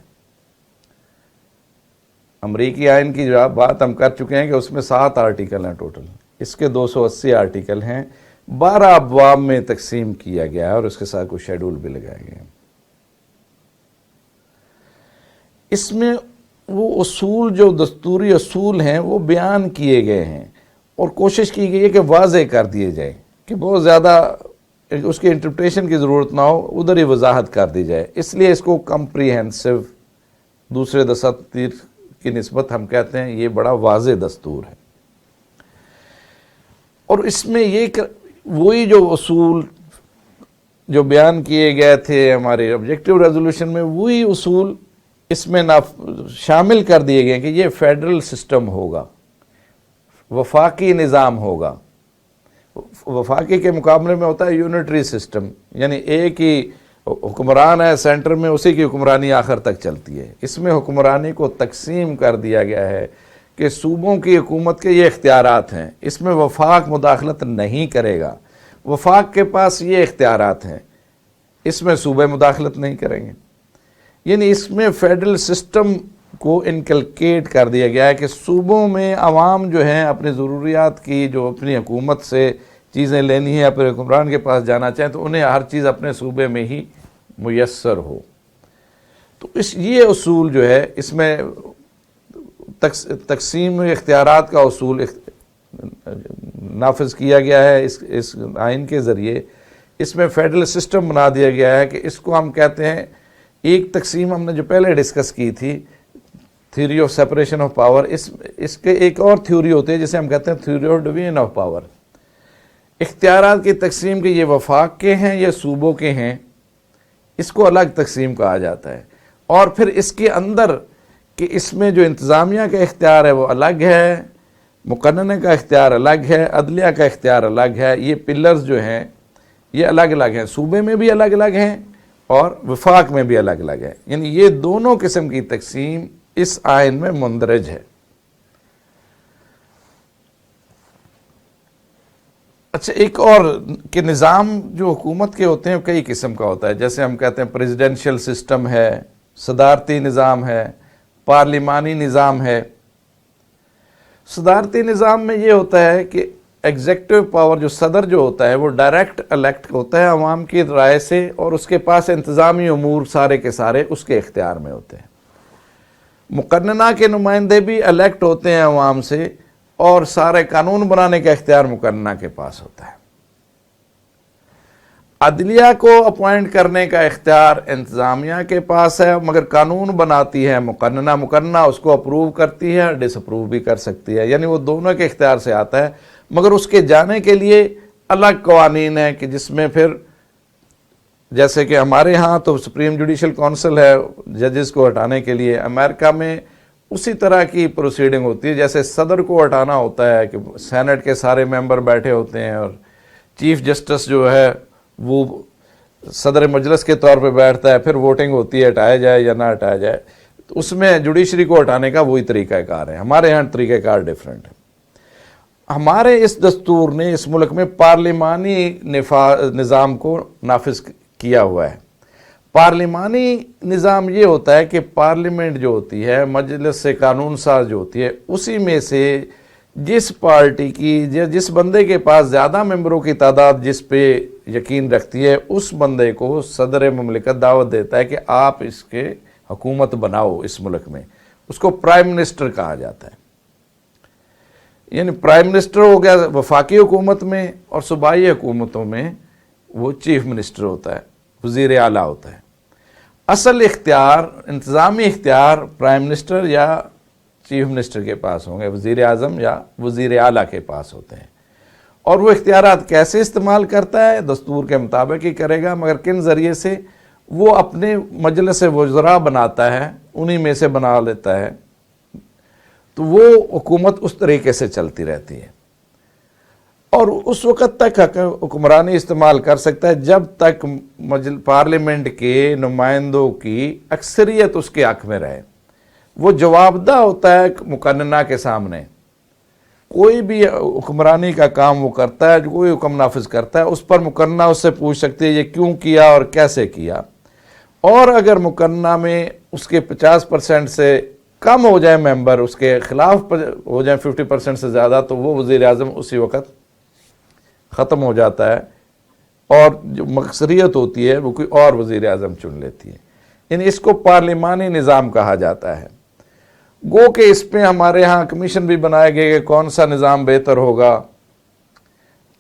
امریکی آئین کی جو بات ہم کر چکے ہیں کہ اس میں 7 آرٹیکل ہیں ٹوٹل، اس کے 280 آرٹیکل ہیں، 12 ابواب میں تقسیم کیا گیا ہے اور اس کے ساتھ کچھ شیڈول بھی لگائے گئے ہیں۔ اس میں وہ اصول جو دستوری اصول ہیں وہ بیان کیے گئے ہیں اور کوشش کی گئی ہے کہ واضح کر دیے جائیں، کہ بہت زیادہ اس کی انٹرپریٹیشن کی ضرورت نہ ہو، ادھر ہی وضاحت کر دی جائے۔ اس لیے اس کو کمپریہنسو دوسرے دستور کی نسبت ہم کہتے ہیں یہ بڑا واضح دستور ہے۔ اور اس میں یہ وہی جو اصول جو بیان کیے گئے تھے ہمارے آبجیکٹیو ریزولوشن میں، وہی اصول اس میں شامل کر دیے گئے کہ یہ فیڈرل سسٹم ہوگا، وفاقی نظام ہوگا۔ وفاقی کے مقابلے میں ہوتا ہے یونٹری سسٹم، یعنی ایک ہی حکمران ہے سینٹر میں، اسی کی حکمرانی آخر تک چلتی ہے۔ اس میں حکمرانی کو تقسیم کر دیا گیا ہے کہ صوبوں کی حکومت کے یہ اختیارات ہیں، اس میں وفاق مداخلت نہیں کرے گا، وفاق کے پاس یہ اختیارات ہیں، اس میں صوبے مداخلت نہیں کریں گے۔ یعنی اس میں فیڈرل سسٹم کو انکلکیٹ کر دیا گیا ہے کہ صوبوں میں عوام جو ہیں اپنی ضروریات کی، جو اپنی حکومت سے چیزیں لینی ہے، اپنے حکمران کے پاس جانا چاہیں تو انہیں ہر چیز اپنے صوبے میں ہی میسر ہو۔ تو یہ اصول جو ہے اس میں تقسیم اختیارات کا اصول نافذ کیا گیا ہے اس آئین کے ذریعے۔ اس میں فیڈرل سسٹم بنا دیا گیا ہے کہ اس کو ہم کہتے ہیں، ایک تقسیم ہم نے جو پہلے ڈسکس کی تھی، theory of separation of power, اس کے ایک اور تھیوری ہوتی ہے جسے ہم کہتے ہیں theory of division of power. اختیارات کی تقسیم کے یہ وفاق کے ہیں یا صوبوں کے ہیں، اس کو الگ تقسیم کہا جاتا ہے۔ اور پھر اس کے اندر کہ اس میں جو انتظامیہ کا اختیار ہے وہ الگ ہے، مقننہ کا اختیار الگ ہے، عدلیہ کا اختیار الگ ہے۔ یہ پلرز جو ہیں یہ الگ الگ ہیں، صوبے میں بھی الگ الگ ہیں اور وفاق میں بھی الگ الگ ہیں، یعنی یہ دونوں قسم کی تقسیم اس آئین میں مندرج ہے۔ اچھا، ایک اور کہ نظام جو حکومت کے ہوتے ہیں کئی قسم کا ہوتا ہے، جیسے ہم کہتے ہیں پریزیڈنشل سسٹم ہے، صدارتی نظام ہے، پارلیمانی نظام ہے۔ صدارتی نظام میں یہ ہوتا ہے کہ ایگزیکٹو پاور جو صدر جو ہوتا ہے وہ ڈائریکٹ الیکٹ ہوتا ہے عوام کی رائے سے، اور اس کے پاس انتظامی امور سارے کے سارے اس کے اختیار میں ہوتے ہیں۔ مقننہ کے نمائندے بھی الیکٹ ہوتے ہیں عوام سے، اور سارے قانون بنانے کا اختیار مقننہ کے پاس ہوتا ہے۔ عدلیہ کو اپوائنٹ کرنے کا اختیار انتظامیہ کے پاس ہے، مگر قانون بناتی ہے مقننہ، مقننہ اس کو اپروو کرتی ہے، ڈس اپروو بھی کر سکتی ہے، یعنی وہ دونوں کے اختیار سے آتا ہے، مگر اس کے جانے کے لیے الگ قوانین ہیں کہ جس میں پھر جیسے کہ ہمارے ہاں تو سپریم جوڈیشل کونسل ہے ججز کو ہٹانے کے لیے، امریکہ میں اسی طرح کی پروسیڈنگ ہوتی ہے، جیسے صدر کو ہٹانا ہوتا ہے کہ سینٹ کے سارے ممبر بیٹھے ہوتے ہیں اور چیف جسٹس جو ہے وہ صدر مجلس کے طور پہ بیٹھتا ہے، پھر ووٹنگ ہوتی ہے ہٹایا جائے یا نہ ہٹایا جائے، تو اس میں جوڈیشری کو ہٹانے کا وہی طریقہ کار ہے۔ ہمارے ہاں طریقہ کار ڈیفرنٹ ہے۔ ہمارے اس دستور نے اس ملک میں پارلیمانی نظام کو نافذ کیا ہوا ہے۔ پارلیمانی نظام یہ ہوتا ہے کہ پارلیمنٹ جو ہوتی ہے، مجلس سے قانون ساز جو ہوتی ہے، اسی میں سے جس پارٹی کی جس بندے کے پاس زیادہ ممبروں کی تعداد جس پہ یقین رکھتی ہے، اس بندے کو صدر مملکت دعوت دیتا ہے کہ آپ اس کے حکومت بناؤ اس ملک میں۔ اس کو پرائم منسٹر کہا جاتا ہے۔ یعنی پرائم منسٹر ہو گیا وفاقی حکومت میں، اور صوبائی حکومتوں میں وہ چیف منسٹر ہوتا ہے، وزیر اعلیٰ ہوتا ہے۔ اصل اختیار، انتظامی اختیار پرائم منسٹر یا چیف منسٹر کے پاس ہوں گے، وزیر اعظم یا وزیر اعلیٰ کے پاس ہوتے ہیں، اور وہ اختیارات کیسے استعمال کرتا ہے دستور کے مطابق ہی کرے گا، مگر کن ذریعے سے؟ وہ اپنے مجلس وزراء بناتا ہے، انہی میں سے بنا لیتا ہے، تو وہ حکومت اس طریقے سے چلتی رہتی ہے، اور اس وقت تک حکمرانی استعمال کر سکتا ہے جب تک پارلیمنٹ کے نمائندوں کی اکثریت اس کے حق میں رہے۔ وہ جواب دہ ہوتا ہے مقننہ کے سامنے، کوئی بھی حکمرانی کا کام وہ کرتا ہے، کوئی حکم نافذ کرتا ہے، اس پر مقننہ اس سے پوچھ سکتی ہے یہ کیوں کیا اور کیسے کیا، اور اگر مقننہ میں اس کے 50% سے کم ہو جائے ممبر، اس کے خلاف ہو جائیں 50% سے زیادہ، تو وہ وزیر اعظم اسی وقت ختم ہو جاتا ہے، اور جو اکثریت ہوتی ہے وہ کوئی اور وزیر اعظم چن لیتی ہے۔ یعنی اس کو پارلیمانی نظام کہا جاتا ہے۔ گو کہ اس پہ ہمارے ہاں کمیشن بھی بنائے گئے کہ کون سا نظام بہتر ہوگا،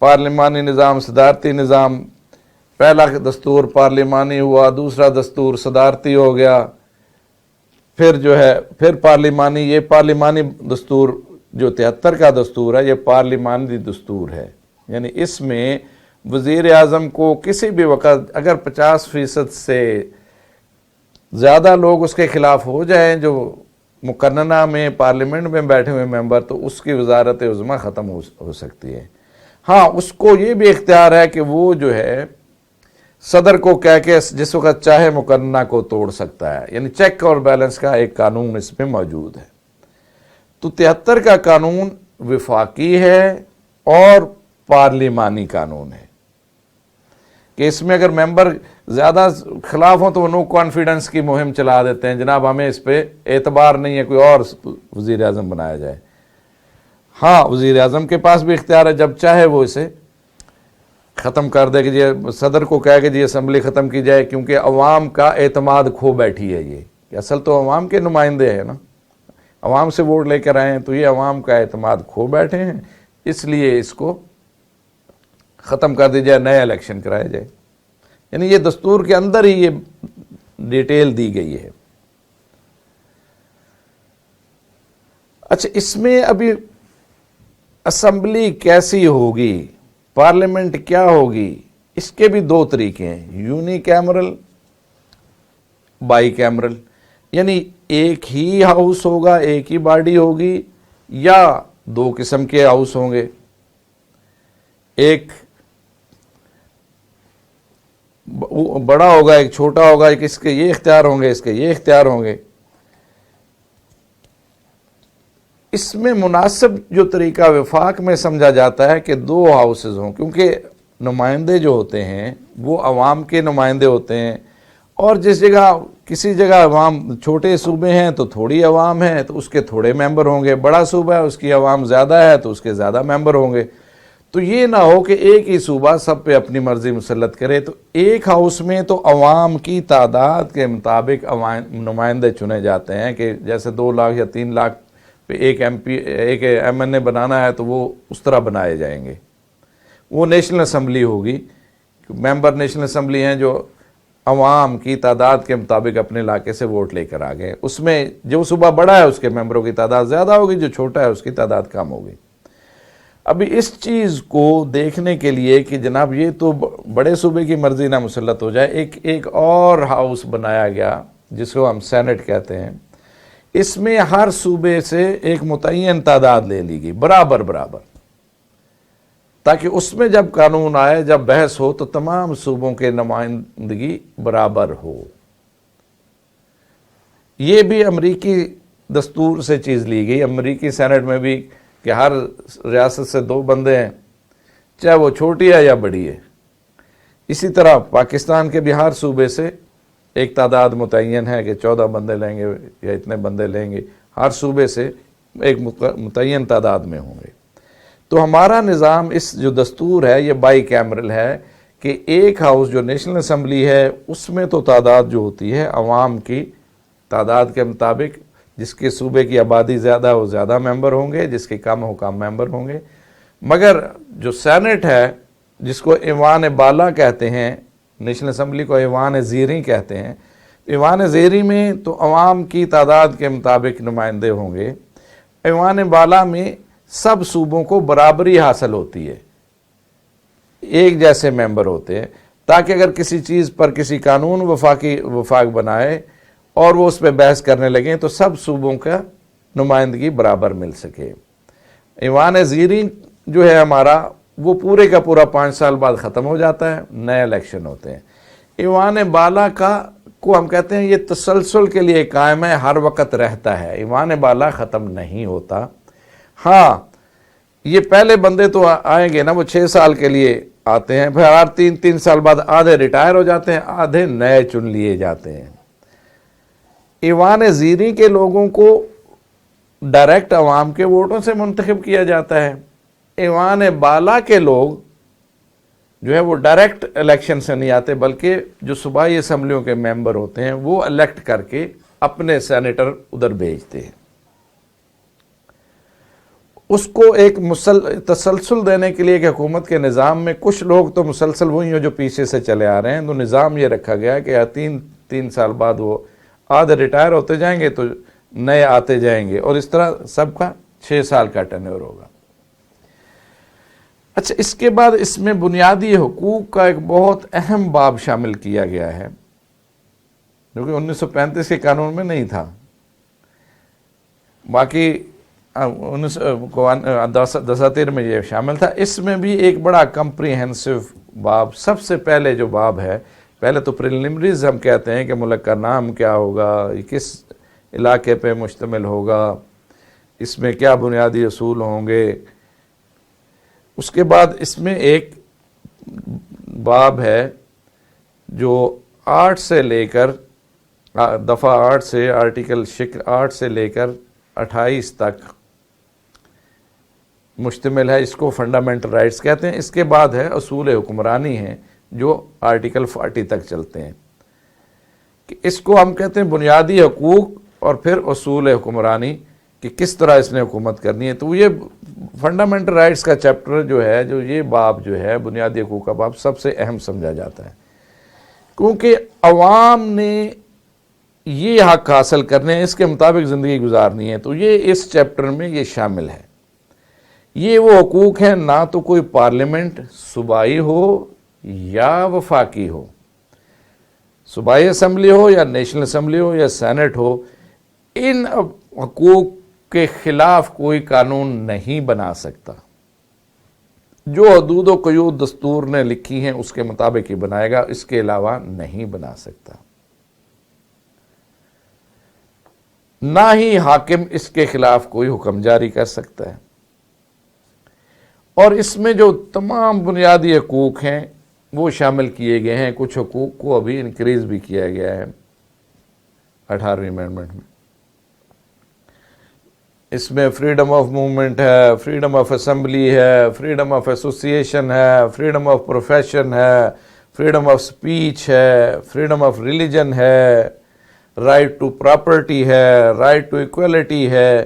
پارلیمانی نظام، صدارتی نظام۔ پہلا دستور پارلیمانی ہوا، دوسرا دستور صدارتی ہو گیا، پھر جو ہے پھر پارلیمانی۔ یہ پارلیمانی دستور جو 73 کا دستور ہے، یہ پارلیمانی دستور ہے، یعنی اس میں وزیر اعظم کو کسی بھی وقت اگر 50% سے زیادہ لوگ اس کے خلاف ہو جائیں جو مقننہ میں پارلیمنٹ میں بیٹھے ہوئے ممبر، تو اس کی وزارت عظمیٰ ختم ہو سکتی ہے۔ ہاں، اس کو یہ بھی اختیار ہے کہ وہ جو ہے صدر کو کہہ کے جس وقت چاہے مقننہ کو توڑ سکتا ہے، یعنی چیک اور بیلنس کا ایک قانون اس میں موجود ہے۔ تو 73 کا قانون وفاقی ہے اور پارلیمانی قانون ہے، کہ اس میں اگر ممبر زیادہ خلاف ہوں تو وہ نو کانفیڈنس کی مہم چلا دیتے ہیں، جناب ہمیں اس پہ اعتبار نہیں ہے، کوئی اور وزیر اعظم بنایا جائے۔ ہاں، وزیر اعظم کے پاس بھی اختیار ہے، جب چاہے وہ اسے ختم کر دے، کہ یہ صدر کو کہے کہ جی اسمبلی ختم کی جائے، کیونکہ عوام کا اعتماد کھو بیٹھی ہے۔ یہ کہ اصل تو عوام کے نمائندے ہیں نا، عوام سے ووٹ لے کر آئے ہیں، تو یہ عوام کا اعتماد کھو بیٹھے ہیں، اس لیے اس کو ختم کر دی جائے، نئے الیکشن کرائے جائے۔ یعنی یہ دستور کے اندر ہی یہ ڈیٹیل دی گئی ہے۔ اچھا، اس میں ابھی اسمبلی کیسی ہوگی، پارلیمنٹ کیا ہوگی، اس کے بھی دو طریقے ہیں، یونی کیمرل، بائی کیمرل، یعنی ایک ہی ہاؤس ہوگا، ایک ہی باڈی ہوگی، یا دو قسم کے ہاؤس ہوں گے۔ ایک بڑا ہوگا ایک چھوٹا ہوگا، ایک اس کے یہ اختیار ہوں گے، اس کے یہ اختیار ہوں گے. اس میں مناسب جو طریقہ وفاق میں سمجھا جاتا ہے کہ 2 ہاؤسز ہوں، کیونکہ نمائندے جو ہوتے ہیں وہ عوام کے نمائندے ہوتے ہیں، اور جس جگہ کسی جگہ عوام چھوٹے صوبے ہیں تو تھوڑی عوام ہے تو اس کے تھوڑے ممبر ہوں گے، بڑا صوبہ ہے اس کی عوام زیادہ ہے تو اس کے زیادہ ممبر ہوں گے. تو یہ نہ ہو کہ ایک ہی صوبہ سب پہ اپنی مرضی مسلط کرے. تو ایک ہاؤس میں تو عوام کی تعداد کے مطابق نمائندے چنے جاتے ہیں، کہ جیسے 2 لاکھ یا 3 لاکھ پہ ایک ایم این اے بنانا ہے تو وہ اس طرح بنائے جائیں گے. وہ نیشنل اسمبلی ہوگی، ممبر نیشنل اسمبلی ہیں جو عوام کی تعداد کے مطابق اپنے علاقے سے ووٹ لے کر آ گئے. اس میں جو صوبہ بڑا ہے اس کے ممبروں کی تعداد زیادہ ہوگی، جو چھوٹا ہے اس کی تعداد کم ہوگی. ابھی اس چیز کو دیکھنے کے لیے کہ جناب یہ تو بڑے صوبے کی مرضی نہ مسلط ہو جائے، ایک اور ہاؤس بنایا گیا جس کو ہم سینٹ کہتے ہیں. اس میں ہر صوبے سے ایک متعین تعداد لے لی گئی، برابر، تاکہ اس میں جب قانون آئے، جب بحث ہو تو تمام صوبوں کے نمائندگی برابر ہو. یہ بھی امریکی دستور سے چیز لی گئی. امریکی سینٹ میں بھی کہ ہر ریاست سے 2 بندے ہیں، چاہے وہ چھوٹی ہے یا بڑی ہے. اسی طرح پاکستان کے بھی ہر صوبے سے ایک تعداد متعین ہے کہ 14 بندے لیں گے یا اتنے بندے لیں گے، ہر صوبے سے ایک متعین تعداد میں ہوں گے. تو ہمارا نظام اس جو دستور ہے یہ بائی کیمرل ہے، کہ ایک ہاؤس جو نیشنل اسمبلی ہے اس میں تو تعداد جو ہوتی ہے عوام کی تعداد کے مطابق، جس کے صوبے کی آبادی زیادہ ہو زیادہ ممبر ہوں گے، جس کے کم ہو کم ممبر ہوں گے. مگر جو سینٹ ہے جس کو ایوان بالا کہتے ہیں، نیشنل اسمبلی کو ایوان زیریں کہتے ہیں، ایوان زیریں میں تو عوام کی تعداد کے مطابق نمائندے ہوں گے. ایوان بالا میں سب صوبوں کو برابری حاصل ہوتی ہے، ایک جیسے ممبر ہوتے ہیں، تاکہ اگر کسی چیز پر کسی قانون وفاق بنائے اور وہ اس پہ بحث کرنے لگیں تو سب صوبوں کا نمائندگی برابر مل سکے. ایوان زیریں جو ہے ہمارا وہ پورے کا پورا 5 سال بعد ختم ہو جاتا ہے، نئے الیکشن ہوتے ہیں. ایوان بالا کو ہم کہتے ہیں یہ تسلسل کے لیے قائم ہے، ہر وقت رہتا ہے. ایوان بالا ختم نہیں ہوتا. ہاں یہ پہلے بندے تو آئیں گے نا، وہ 6 سال کے لیے آتے ہیں، پھر ہر 3 سال بعد آدھے ریٹائر ہو جاتے ہیں، آدھے نئے چن لیے جاتے ہیں. ایوان زیریں کے لوگوں کو ڈائریکٹ عوام کے ووٹوں سے منتخب کیا جاتا ہے. ایوان بالا کے لوگ جو ہے وہ ڈائریکٹ الیکشن سے نہیں آتے، بلکہ جو صوبائی اسمبلیوں کے ممبر ہوتے ہیں وہ الیکٹ کر کے اپنے سینیٹر ادھر بھیجتے ہیں. اس کو ایک تسلسل دینے کے لیے کہ حکومت کے نظام میں کچھ لوگ تو مسلسل وہی ہیں جو پیچھے سے چلے آ رہے ہیں، تو نظام یہ رکھا گیا کہ 3 سال بعد وہ آدھے ریٹائر ہوتے جائیں گے تو نئے آتے جائیں گے، اور اس طرح سب کا 6 سال کا ٹینیور ہوگا. اچھا، اس کے بعد اس میں بنیادی حقوق کا ایک بہت اہم باب شامل کیا گیا ہے جو کہ 1935 کے قانون میں نہیں تھا. باقی دساتیر میں یہ شامل تھا. اس میں بھی ایک بڑا کمپریہنسو باب، سب سے پہلے جو باب ہے، پہلے تو پریلیمنریز ہم کہتے ہیں کہ ملک کا نام کیا ہوگا، کس علاقے پہ مشتمل ہوگا، اس میں کیا بنیادی اصول ہوں گے. اس کے بعد اس میں ایک باب ہے جو 8 سے لے کر دفعہ 8 سے آرٹیکل 8 سے لے کر 28 تک مشتمل ہے. اس کو فنڈامنٹل رائٹس کہتے ہیں. اس کے بعد ہے اصول حکمرانی ہیں جو آرٹیکل 40 تک چلتے ہیں، کہ اس کو ہم کہتے ہیں بنیادی حقوق اور پھر اصول حکمرانی، کہ کس طرح اس نے حکومت کرنی ہے. تو یہ فنڈامنٹل رائٹس کا چیپٹر جو ہے، جو یہ باب جو ہے بنیادی حقوق کا باب، سب سے اہم سمجھا جاتا ہے، کیونکہ عوام نے یہ حق حاصل کرنے ہیں، اس کے مطابق زندگی گزارنی ہے. تو یہ اس چیپٹر میں یہ شامل ہے. یہ وہ حقوق ہیں، نہ تو کوئی پارلیمنٹ صوبائی ہو یا وفاقی ہو، صوبائی اسمبلی ہو یا نیشنل اسمبلی ہو یا سینٹ ہو، ان حقوق کے خلاف کوئی قانون نہیں بنا سکتا. جو حدود و قیود دستور نے لکھی ہیں اس کے مطابق ہی بنائے گا، اس کے علاوہ نہیں بنا سکتا۔ نہ ہی حاکم اس کے خلاف کوئی حکم جاری کر سکتا ہے۔ اور اس میں جو تمام بنیادی حقوق ہیں وہ شامل کیے گئے ہیں، کچھ حقوق کو ابھی انکریز بھی کیا گیا ہے 18ویں امینڈمنٹ میں۔ اس میں فریڈم آف موومنٹ ہے، فریڈم آف اسمبلی ہے، فریڈم آف ایسوسیشن ہے، فریڈم آف پروفیشن ہے، فریڈم آف سپیچ ہے، فریڈم آف ریلیجن ہے، رائٹ ٹو پراپرٹی ہے، رائٹ ٹو ایکویلٹی ہے۔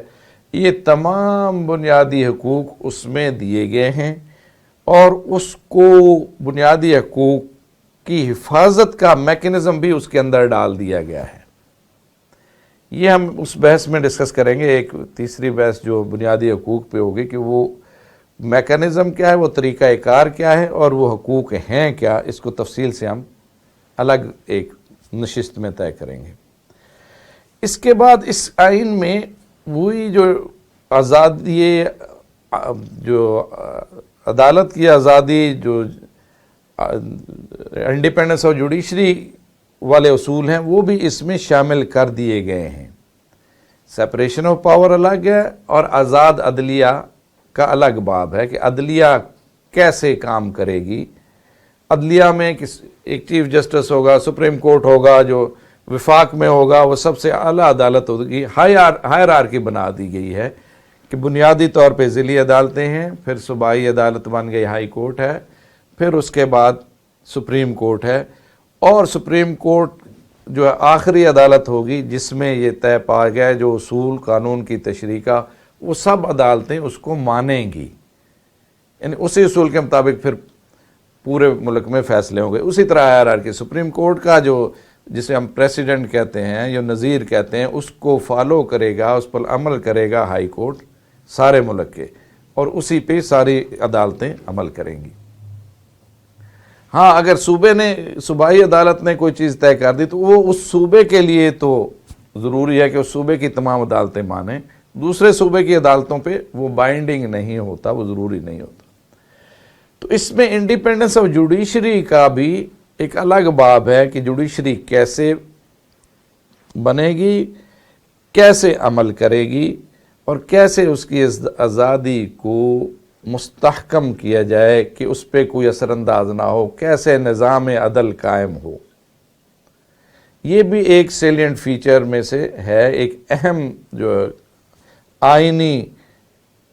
یہ تمام بنیادی حقوق اس میں دیے گئے ہیں، اور اس کو بنیادی حقوق کی حفاظت کا میکنزم بھی اس کے اندر ڈال دیا گیا ہے۔ یہ ہم اس بحث میں ڈسکس کریں گے، ایک تیسری بحث جو بنیادی حقوق پہ ہوگی کہ وہ میکنزم کیا ہے، وہ طریقہ کار کیا ہے، اور وہ حقوق ہیں کیا، اس کو تفصیل سے ہم الگ ایک نشست میں طے کریں گے۔ اس کے بعد اس آئین میں وہی جو آزادی، جو عدالت کی آزادی، جو انڈیپینڈنس آف جوڈیشری والے اصول ہیں وہ بھی اس میں شامل کر دیے گئے ہیں۔ سیپریشن آف پاور الگ ہے، اور آزاد عدلیہ کا الگ باب ہے کہ عدلیہ کیسے کام کرے گی۔ عدلیہ میں ایک چیف جسٹس ہوگا، سپریم کورٹ ہوگا، جو وفاق میں ہوگا وہ سب سے اعلیٰ عدالت ہوگی۔ ہائرارکی بنا دی گئی ہے کہ بنیادی طور پہ ضلعی عدالتیں ہیں، پھر صوبائی عدالت بن گئی ہائی کورٹ ہے، پھر اس کے بعد سپریم کورٹ ہے، اور سپریم کورٹ جو آخری عدالت ہوگی جس میں یہ طے پا گیا جو اصول قانون کی تشریح کا، وہ سب عدالتیں اس کو مانیں گی، یعنی اسی اصول کے مطابق پھر پورے ملک میں فیصلے ہوں گے۔ اسی طرح ہائرارکی سپریم کورٹ کا جو جسے ہم پریسیڈنٹ کہتے ہیں یا نظیر کہتے ہیں، اس کو فالو کرے گا، اس پر عمل کرے گا ہائی کورٹ سارے ملک کے، اور اسی پہ ساری عدالتیں عمل کریں گی۔ ہاں اگر صوبائی عدالت نے کوئی چیز طے کر دی تو وہ اس صوبے کے لیے تو ضروری ہے کہ اس صوبے کی تمام عدالتیں مانیں، دوسرے صوبے کی عدالتوں پہ وہ بائنڈنگ نہیں ہوتا، وہ ضروری نہیں ہوتا۔ تو اس میں انڈیپینڈنس آف جوڈیشری کا بھی ایک الگ باب ہے کہ جوڈیشری کیسے بنے گی، کیسے عمل کرے گی، اور کیسے اس کی آزادی کو مستحکم کیا جائے کہ اس پہ کوئی اثر انداز نہ ہو، کیسے نظام عدل قائم ہو۔ یہ بھی ایک سیلینٹ فیچر میں سے ہے، ایک اہم جو آئینی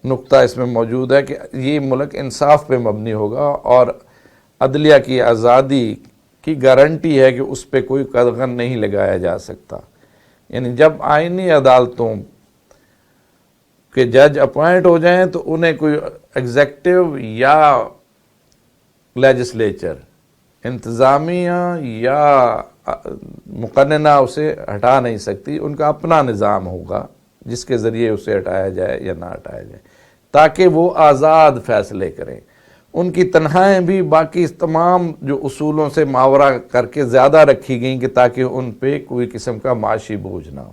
نقطہ اس میں موجود ہے کہ یہ ملک انصاف پہ مبنی ہوگا، اور عدلیہ کی آزادی کی گارنٹی ہے کہ اس پہ کوئی قدغن نہیں لگایا جا سکتا۔ یعنی جب آئینی عدالتوں کہ جج اپوائنٹ ہو جائیں تو انہیں کوئی ایگزیکٹو یا لیجسلیچر، انتظامیہ یا مقننہ اسے ہٹا نہیں سکتی، ان کا اپنا نظام ہوگا جس کے ذریعے اسے ہٹایا جائے یا نہ ہٹایا جائے، تاکہ وہ آزاد فیصلے کریں۔ ان کی تنہائیں بھی باقی تمام جو اصولوں سے ماورا کر کے زیادہ رکھی گئیں کہ تاکہ ان پہ کوئی قسم کا معاشی بوجھ نہ ہو۔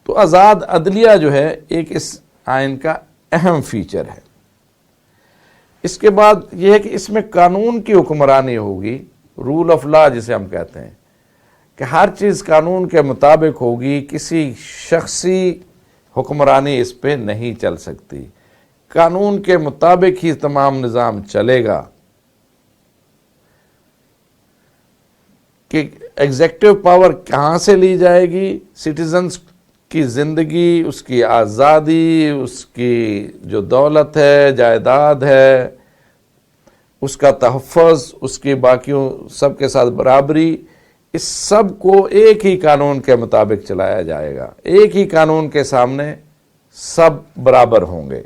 تو آزاد عدلیہ جو ہے ایک اس آئین کا اہم فیچر ہے۔ اس کے بعد یہ ہے کہ اس میں قانون کی حکمرانی ہوگی، رول آف لا جسے ہم کہتے ہیں، کہ ہر چیز قانون کے مطابق ہوگی، کسی شخصی حکمرانی اس پہ نہیں چل سکتی، قانون کے مطابق ہی تمام نظام چلے گا۔ کہ ایگزیکٹو پاور کہاں سے لی جائے گی، سٹیزنز کی زندگی، اس کی آزادی، اس کی جو دولت ہے، جائیداد ہے، اس کا تحفظ، اس کی باقیوں سب کے ساتھ برابری، اس سب کو ایک ہی قانون کے مطابق چلایا جائے گا۔ ایک ہی قانون کے سامنے سب برابر ہوں گے۔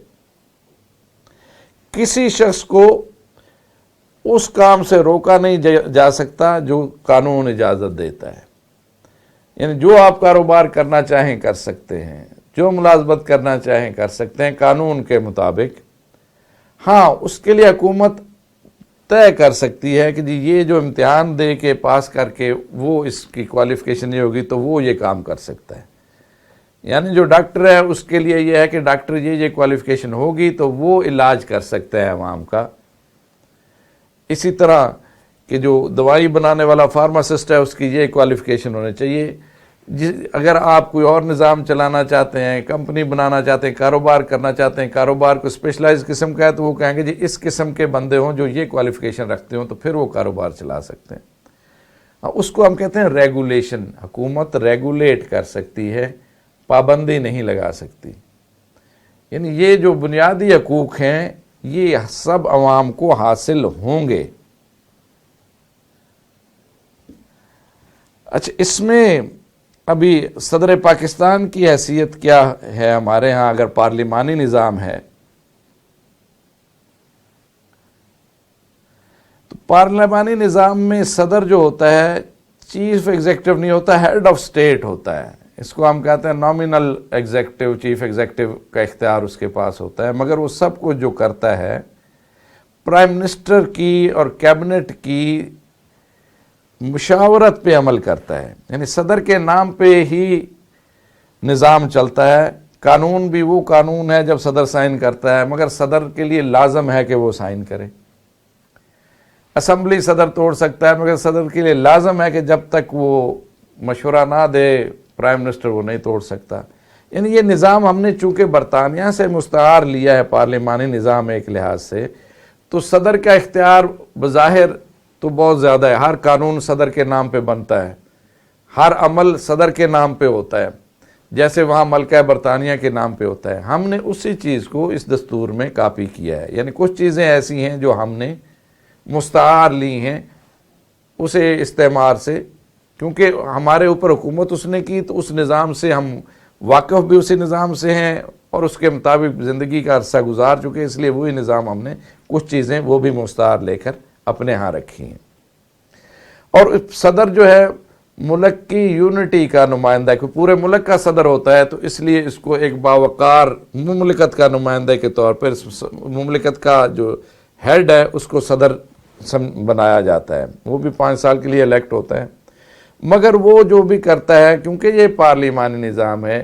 کسی شخص کو اس کام سے روکا نہیں جا سکتا جو قانون اجازت دیتا ہے۔ یعنی جو آپ کاروبار کرنا چاہیں کر سکتے ہیں، جو ملازمت کرنا چاہیں کر سکتے ہیں قانون کے مطابق۔ ہاں اس کے لیے حکومت طے کر سکتی ہے کہ جی یہ جو امتحان دے کے پاس کر کے وہ اس کی کوالیفیکیشن نہیں ہوگی تو وہ یہ کام کر سکتا ہے، یعنی جو ڈاکٹر ہے اس کے لیے یہ ہے کہ ڈاکٹر یہ کوالیفیکیشن ہوگی تو وہ علاج کر سکتا ہے عوام کا. اسی طرح کہ جو دوائی بنانے والا فارماسسٹ ہے اس کی یہ کوالیفیکیشن ہونے چاہیے. اگر آپ کوئی اور نظام چلانا چاہتے ہیں، کمپنی بنانا چاہتے ہیں، کاروبار کرنا چاہتے ہیں، کاروبار کو اسپیشلائز قسم کا ہے تو وہ کہیں گے جی اس قسم کے بندے ہوں جو یہ کوالیفیکیشن رکھتے ہوں تو پھر وہ کاروبار چلا سکتے ہیں. اس کو ہم کہتے ہیں ریگولیشن. حکومت ریگولیٹ کر سکتی ہے، پابندی نہیں لگا سکتی. یعنی یہ جو بنیادی حقوق ہیں یہ سب عوام کو حاصل ہوں گے. اچھا، اس میں ابھی صدر پاکستان کی حیثیت کیا ہے ہمارے ہاں؟ اگر پارلیمانی نظام ہے تو پارلیمانی نظام میں صدر جو ہوتا ہے چیف ایگزیکٹو نہیں ہوتا، ہیڈ آف سٹیٹ ہوتا ہے. اس کو ہم کہتے ہیں نامینل ایگزیکٹو. چیف ایگزیکٹو کا اختیار اس کے پاس ہوتا ہے، مگر وہ سب کچھ جو کرتا ہے پرائم منسٹر کی اور کیبنٹ کی مشاورت پہ عمل کرتا ہے. یعنی صدر کے نام پہ ہی نظام چلتا ہے. قانون بھی وہ قانون ہے جب صدر سائن کرتا ہے، مگر صدر کے لیے لازم ہے کہ وہ سائن کرے. اسمبلی صدر توڑ سکتا ہے، مگر صدر کے لیے لازم ہے کہ جب تک وہ مشورہ نہ دے پرائم منسٹر وہ نہیں توڑ سکتا. یعنی یہ نظام ہم نے چونکہ برطانیہ سے مستعار لیا ہے پارلیمانی نظام ایک لحاظ سے، تو صدر کا اختیار بظاہر تو بہت زیادہ ہے. ہر قانون صدر کے نام پہ بنتا ہے، ہر عمل صدر کے نام پہ ہوتا ہے، جیسے وہاں ملکہ برطانیہ کے نام پہ ہوتا ہے. ہم نے اسی چیز کو اس دستور میں کاپی کیا ہے. یعنی کچھ چیزیں ایسی ہیں جو ہم نے مستعار لی ہیں اسے استعمار سے، کیونکہ ہمارے اوپر حکومت اس نے کی تو اس نظام سے ہم واقف بھی اسی نظام سے ہیں اور اس کے مطابق زندگی کا عرصہ گزار چکے، اس لیے وہی نظام ہم نے کچھ چیزیں وہ بھی مستعار لے کر اپنے ہاں رکھی ہیں. اور صدر جو ہے ملک کی یونٹی کا نمائندہ ہے، کہ پورے ملک کا صدر ہوتا ہے تو اس لیے اس کو ایک باوقار مملکت کا نمائندہ کے طور پر مملکت کا جو ہیڈ ہے اس کو صدر بنایا جاتا ہے. وہ بھی 5 سال کے لیے الیکٹ ہوتا ہے. مگر وہ جو بھی کرتا ہے کیونکہ یہ پارلیمانی نظام ہے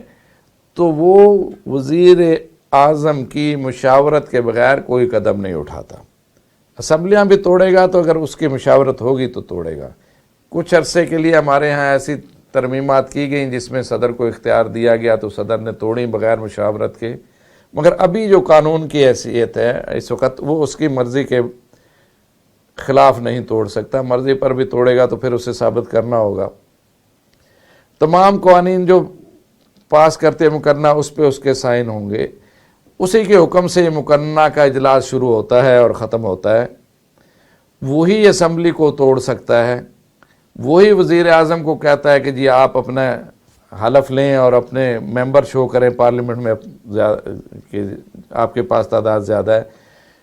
تو وہ وزیر اعظم کی مشاورت کے بغیر کوئی قدم نہیں اٹھاتا. اسمبلیاں بھی توڑے گا تو اگر اس کی مشاورت ہوگی تو توڑے گا. کچھ عرصے کے لیے ہمارے ہاں ایسی ترمیمات کی گئیں جس میں صدر کو اختیار دیا گیا تو صدر نے توڑی بغیر مشاورت کے. مگر ابھی جو قانون کی حیثیت ہے اس وقت وہ اس کی مرضی کے خلاف نہیں توڑ سکتا. مرضی پر بھی توڑے گا تو پھر اسے ثابت کرنا ہوگا. تمام قوانین جو پاس کرتے مقننہ اس پہ اس کے سائن ہوں گے. اسی کے حکم سے یہ مقننہ کا اجلاس شروع ہوتا ہے اور ختم ہوتا ہے. وہی اسمبلی کو توڑ سکتا ہے. وہی وزیر اعظم کو کہتا ہے کہ جی آپ اپنا حلف لیں اور اپنے ممبر شو کریں پارلیمنٹ میں کہ آپ کے پاس تعداد زیادہ ہے.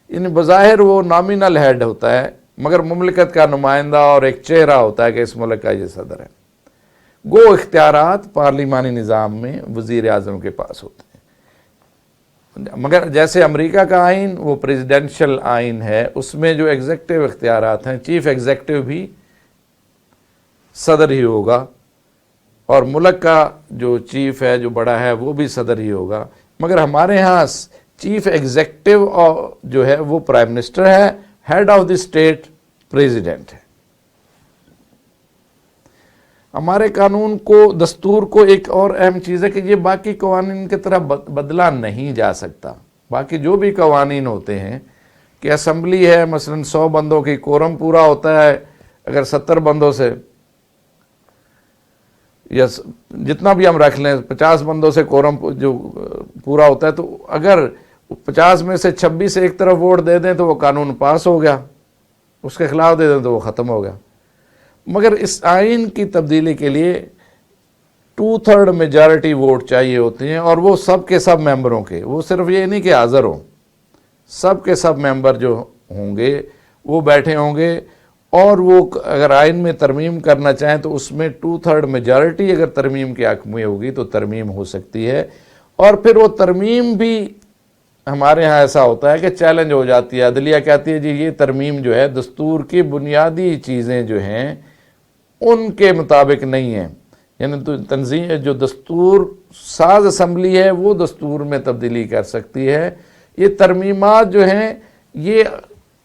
ان بظاہر وہ نامینل ہیڈ ہوتا ہے مگر مملکت کا نمائندہ اور ایک چہرہ ہوتا ہے کہ اس ملک کا یہ صدر ہے. گو اختیارات پارلیمانی نظام میں وزیر اعظم کے پاس ہوتے ہیں. مگر جیسے امریکہ کا آئین وہ پریزیڈنشل آئین ہے، اس میں جو ایگزیکٹو اختیارات ہیں چیف ایگزیکٹو بھی صدر ہی ہوگا اور ملک کا جو چیف ہے جو بڑا ہے وہ بھی صدر ہی ہوگا. مگر ہمارے ہاں چیف ایگزیکٹو جو ہے وہ پرائم منسٹر ہے، head of the state president ہے. ہمارے قانون کو دستور کو ایک اور اہم چیز ہے کہ یہ باقی قوانین کی طرح بدلا نہیں جا سکتا. باقی جو بھی قوانین ہوتے ہیں کہ اسمبلی ہے مثلا 100 بندوں کی کورم پورا ہوتا ہے اگر 70 بندوں سے، یا جتنا بھی ہم رکھ لیں 50 بندوں سے کورم جو پورا ہوتا ہے تو اگر 50 میں سے 26 ایک طرف ووٹ دے دیں تو وہ قانون پاس ہو گیا، اس کے خلاف دے دیں تو وہ ختم ہو گیا. مگر اس آئین کی تبدیلی کے لیے 2/3 میجارٹی ووٹ چاہیے ہوتے ہیں اور وہ سب کے سب ممبروں کے. وہ صرف یہ نہیں کہ حاضر ہوں، سب کے سب ممبر جو ہوں گے وہ بیٹھے ہوں گے اور وہ اگر آئین میں ترمیم کرنا چاہیں تو اس میں 2/3 میجارٹی اگر ترمیم کے حق میں ہوگی تو ترمیم ہو سکتی ہے. اور پھر وہ ترمیم بھی ہمارے ہاں ایسا ہوتا ہے کہ چیلنج ہو جاتی ہے. عدلیہ کہتی ہے جی یہ ترمیم جو ہے دستور کی بنیادی چیزیں جو ہیں ان کے مطابق نہیں ہیں. یعنی تو تنظیم جو دستور ساز اسمبلی ہے وہ دستور میں تبدیلی کر سکتی ہے. یہ ترمیمات جو ہیں یہ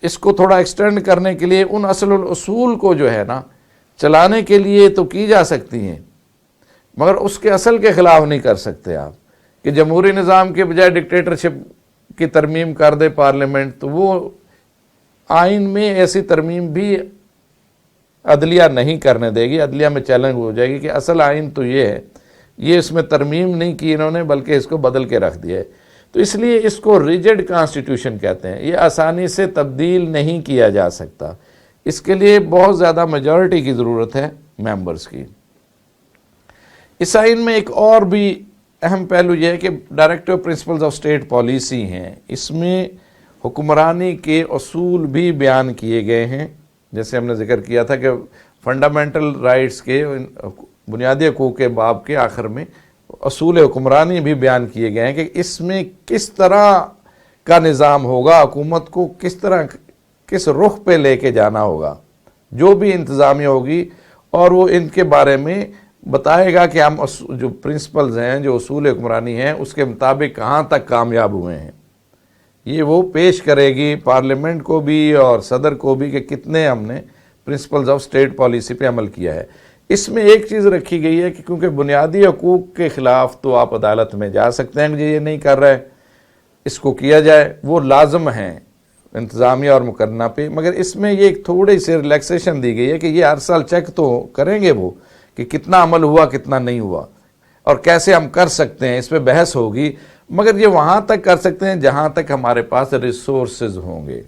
اس کو تھوڑا ایکسٹینڈ کرنے کے لیے ان اصل الاصول کو جو ہے نا چلانے کے لیے تو کی جا سکتی ہیں، مگر اس کے اصل کے خلاف نہیں کر سکتے آپ کہ جمہوری نظام کے بجائے ڈکٹیٹرشپ کی ترمیم کر دے پارلیمنٹ. تو وہ آئین میں ایسی ترمیم بھی عدلیہ نہیں کرنے دے گی، عدلیہ میں چیلنج ہو جائے گی کہ اصل آئین تو یہ ہے، یہ اس میں ترمیم نہیں کی انہوں نے بلکہ اس کو بدل کے رکھ دیا ہے. تو اس لیے اس کو ریجڈ کانسٹیٹیوشن کہتے ہیں. یہ آسانی سے تبدیل نہیں کیا جا سکتا، اس کے لیے بہت زیادہ میجورٹی کی ضرورت ہے ممبرز کی. اس آئین میں ایک اور بھی اہم پہلو یہ ہے کہ directive principles of state policy ہیں، اس میں حکمرانی کے اصول بھی بیان کیے گئے ہیں. جیسے ہم نے ذکر کیا تھا کہ فنڈامنٹل رائٹس کے بنیادی حقوق کے باب کے آخر میں اصول حکمرانی بھی بیان کیے گئے ہیں کہ اس میں کس طرح کا نظام ہوگا، حکومت کو کس طرح کس رخ پہ لے کے جانا ہوگا، جو بھی انتظامیہ ہوگی، اور وہ ان کے بارے میں بتائے گا کہ ہم جو پرنسپلز ہیں، جو اصول حکمرانی ہیں، اس کے مطابق کہاں تک کامیاب ہوئے ہیں. یہ وہ پیش کرے گی پارلیمنٹ کو بھی اور صدر کو بھی کہ کتنے ہم نے پرنسپلز آف اسٹیٹ پالیسی پہ عمل کیا ہے. اس میں ایک چیز رکھی گئی ہے کہ کیونکہ بنیادی حقوق کے خلاف تو آپ عدالت میں جا سکتے ہیں کہ یہ نہیں کر رہے، اس کو کیا جائے، وہ لازم ہیں انتظامیہ اور مقننہ پہ. مگر اس میں یہ ایک تھوڑی سی ریلیکسیشن دی گئی ہے کہ یہ ہر سال چیک تو کریں گے وہ کہ کتنا عمل ہوا کتنا نہیں ہوا اور کیسے ہم کر سکتے ہیں، اس پہ بحث ہوگی. مگر یہ وہاں تک کر سکتے ہیں جہاں تک ہمارے پاس ریسورسز ہوں گے.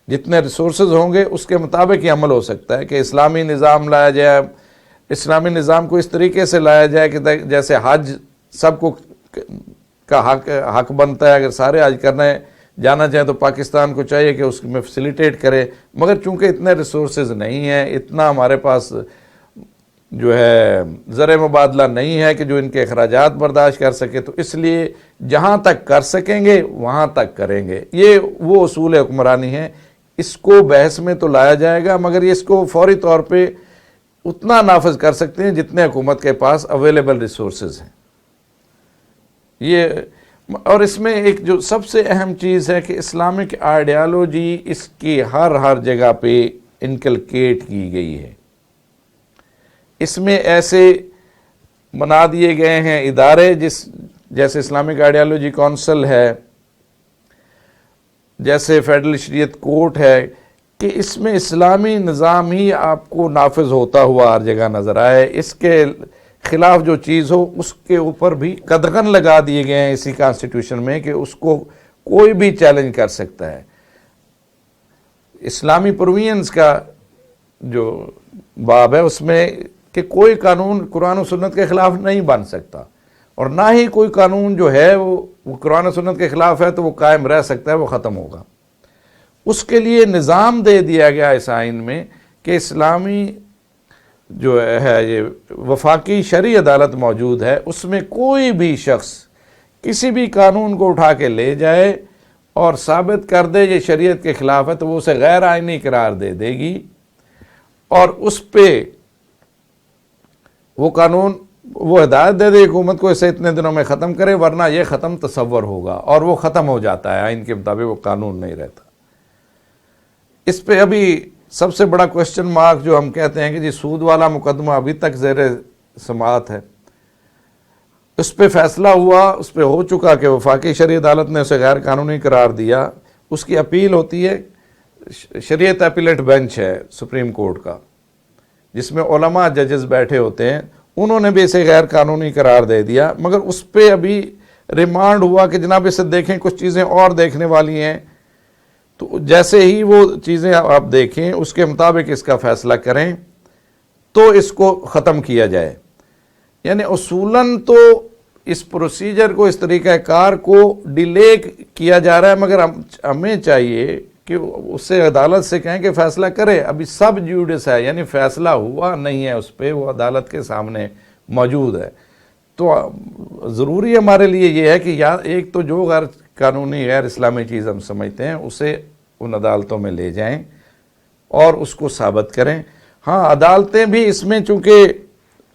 جتنے ریسورسز ہوں گے اس کے مطابق یہ عمل ہو سکتا ہے کہ اسلامی نظام لایا جائے. اسلامی نظام کو اس طریقے سے لایا جائے کہ جیسے حج سب کو کا حق بنتا ہے، اگر سارے حج کرنے جانا چاہیں تو پاکستان کو چاہیے کہ اس میں فیسیلیٹیٹ کرے. مگر چونکہ اتنے ریسورسز نہیں ہیں، اتنا ہمارے پاس جو ہے زر مبادلہ نہیں ہے کہ جو ان کے اخراجات برداشت کر سکے، تو اس لیے جہاں تک کر سکیں گے وہاں تک کریں گے. یہ وہ اصول حکمرانی ہے. اس کو بحث میں تو لایا جائے گا، مگر یہ اس کو فوری طور پہ اتنا نافذ کر سکتے ہیں جتنے حکومت کے پاس اویلیبل ریسورسز ہیں. یہ اور اس میں ایک جو سب سے اہم چیز ہے کہ اسلامک آئیڈیالوجی اس کی ہر جگہ پہ انکلکیٹ کی گئی ہے. اس میں ایسے بنا دیے گئے ہیں ادارے جیسے اسلامک آئیڈیالوجی کونسل ہے، جیسے فیڈرل شریعت کورٹ ہے، کہ اس میں اسلامی نظام ہی آپ کو نافذ ہوتا ہوا ہر جگہ نظر آئے. اس کے خلاف جو چیز ہو اس کے اوپر بھی قدغن لگا دیے گئے ہیں اسی کانسٹیٹیوشن میں کہ اس کو کوئی بھی چیلنج کر سکتا ہے. اسلامی پروینز کا جو باب ہے اس میں کہ کوئی قانون قرآن و سنت کے خلاف نہیں بن سکتا، اور نہ ہی کوئی قانون جو ہے وہ قرآن و سنت کے خلاف ہے تو وہ قائم رہ سکتا ہے، وہ ختم ہوگا. اس کے لیے نظام دے دیا گیا اس آئین میں کہ اسلامی جو ہے یہ وفاقی شرعی عدالت موجود ہے، اس میں کوئی بھی شخص کسی بھی قانون کو اٹھا کے لے جائے اور ثابت کر دے یہ شریعت کے خلاف ہے تو وہ اسے غیر آئینی قرار دے دے گی، اور اس پہ وہ قانون وہ ہدایت دے دے حکومت کو اسے اتنے دنوں میں ختم کرے، ورنہ یہ ختم تصور ہوگا، اور وہ ختم ہو جاتا ہے آئین کے مطابق، وہ قانون نہیں رہتا. اس پہ ابھی سب سے بڑا کوشچن مارک جو ہم کہتے ہیں کہ جی سود والا مقدمہ ابھی تک زیر سماعت ہے. اس پہ فیصلہ ہوا، اس پہ ہو چکا کہ وفاقی شرعی عدالت نے اسے غیر قانونی قرار دیا. اس کی اپیل ہوتی ہے، شریعت اپیلیٹ بینچ ہے سپریم کورٹ کا، جس میں علماء ججز بیٹھے ہوتے ہیں، انہوں نے بھی اسے غیر قانونی قرار دے دیا. مگر اس پہ ابھی ریمانڈ ہوا کہ جناب اسے دیکھیں، کچھ چیزیں اور دیکھنے والی ہیں. تو جیسے ہی وہ چیزیں آپ دیکھیں اس کے مطابق اس کا فیصلہ کریں تو اس کو ختم کیا جائے. یعنی اصولاً تو اس پروسیجر کو، اس طریقہ کار کو ڈیلے کیا جا رہا ہے، مگر ہمیں چاہیے کہ اس سے عدالت سے کہیں کہ فیصلہ کرے. ابھی سب جوڈس ہے، یعنی فیصلہ ہوا نہیں ہے اس پہ، وہ عدالت کے سامنے موجود ہے. تو ضروری ہمارے لیے یہ ہے کہ یا ایک تو جو غیر قانونی غیر اسلامی چیز ہم سمجھتے ہیں اسے ان عدالتوں میں لے جائیں اور اس کو ثابت کریں. ہاں عدالتیں بھی اس میں چونکہ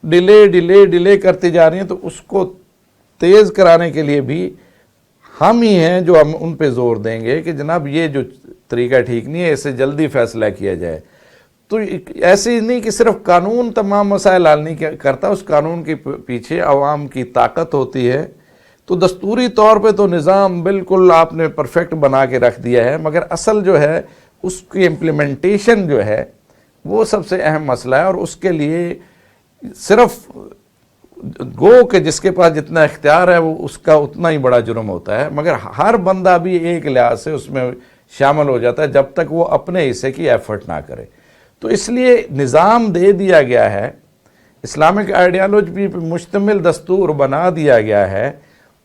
ڈیلے کرتی جا رہی ہیں، تو اس کو تیز کرانے کے لیے بھی ہم ہی ہیں جو ہم ان پہ زور دیں گے کہ جناب یہ جو طریقہ ٹھیک نہیں ہے، اس سے جلدی فیصلہ کیا جائے۔ تو ایسے نہیں کہ صرف قانون تمام مسائل حل نہیں کرتا، اس قانون کے پیچھے عوام کی طاقت ہوتی ہے۔ تو دستوری طور پہ تو نظام بالکل آپ نے پرفیکٹ بنا کے رکھ دیا ہے، مگر اصل جو ہے اس کی امپلیمنٹیشن جو ہے وہ سب سے اہم مسئلہ ہے، اور اس کے لیے صرف گو کہ جس کے پاس جتنا اختیار ہے وہ اس کا اتنا ہی بڑا جرم ہوتا ہے، مگر ہر بندہ بھی ایک لحاظ سے اس میں شامل ہو جاتا ہے جب تک وہ اپنے حصے کی ایفرٹ نہ کرے۔ تو اس لیے نظام دے دیا گیا ہے، اسلامک آئیڈیالوجی پہ مشتمل دستور بنا دیا گیا ہے،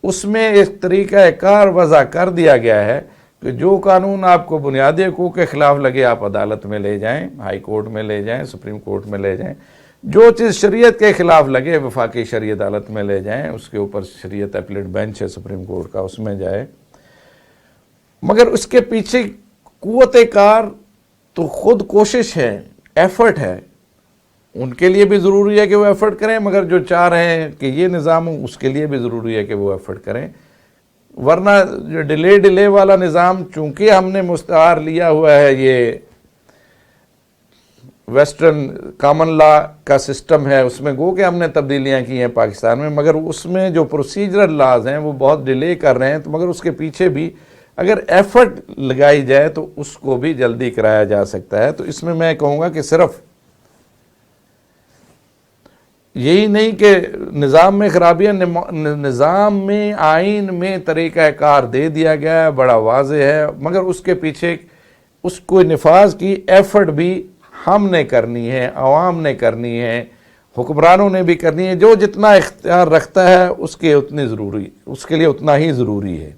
اس میں ایک طریقہ کار وضع کر دیا گیا ہے کہ جو قانون آپ کو بنیادی حقوق کے خلاف لگے آپ عدالت میں لے جائیں، ہائی کورٹ میں لے جائیں، سپریم کورٹ میں لے جائیں، جو چیز شریعت کے خلاف لگے وفاقی شرعی عدالت میں لے جائیں، اس کے اوپر شریعت اپیلیٹ بینچ ہے سپریم کورٹ کا، اس میں جائے۔ مگر اس کے پیچھے قوت کار تو خود کوشش ہے، ایفرٹ ہے، ان کے لیے بھی ضروری ہے کہ وہ ایفرٹ کریں، مگر جو چاہ رہے ہیں کہ یہ نظام ہو اس کے لیے بھی ضروری ہے کہ وہ ایفرٹ کریں، ورنہ جو ڈیلے والا نظام چونکہ ہم نے مستعار لیا ہوا ہے، یہ ویسٹرن کامن لا کا سسٹم ہے، اس میں گو کہ ہم نے تبدیلیاں کی ہیں پاکستان میں، مگر اس میں جو پروسیجرل لاز ہیں وہ بہت ڈیلے کر رہے ہیں، تو مگر اس کے پیچھے بھی اگر ایفرٹ لگائی جائے تو اس کو بھی جلدی کرایا جا سکتا ہے۔ تو اس میں کہوں گا کہ صرف یہی نہیں کہ نظام میں خرابیاں، نظام میں آئین میں طریقہ کار دے دیا گیا ہے، بڑا واضح ہے، مگر اس کے پیچھے اس کو نفاذ کی ایفرٹ بھی ہم نے کرنی ہے، عوام نے کرنی ہے، حکمرانوں نے بھی کرنی ہے۔ جو جتنا اختیار رکھتا ہے اس کے لیے اتنا ہی ضروری ہے،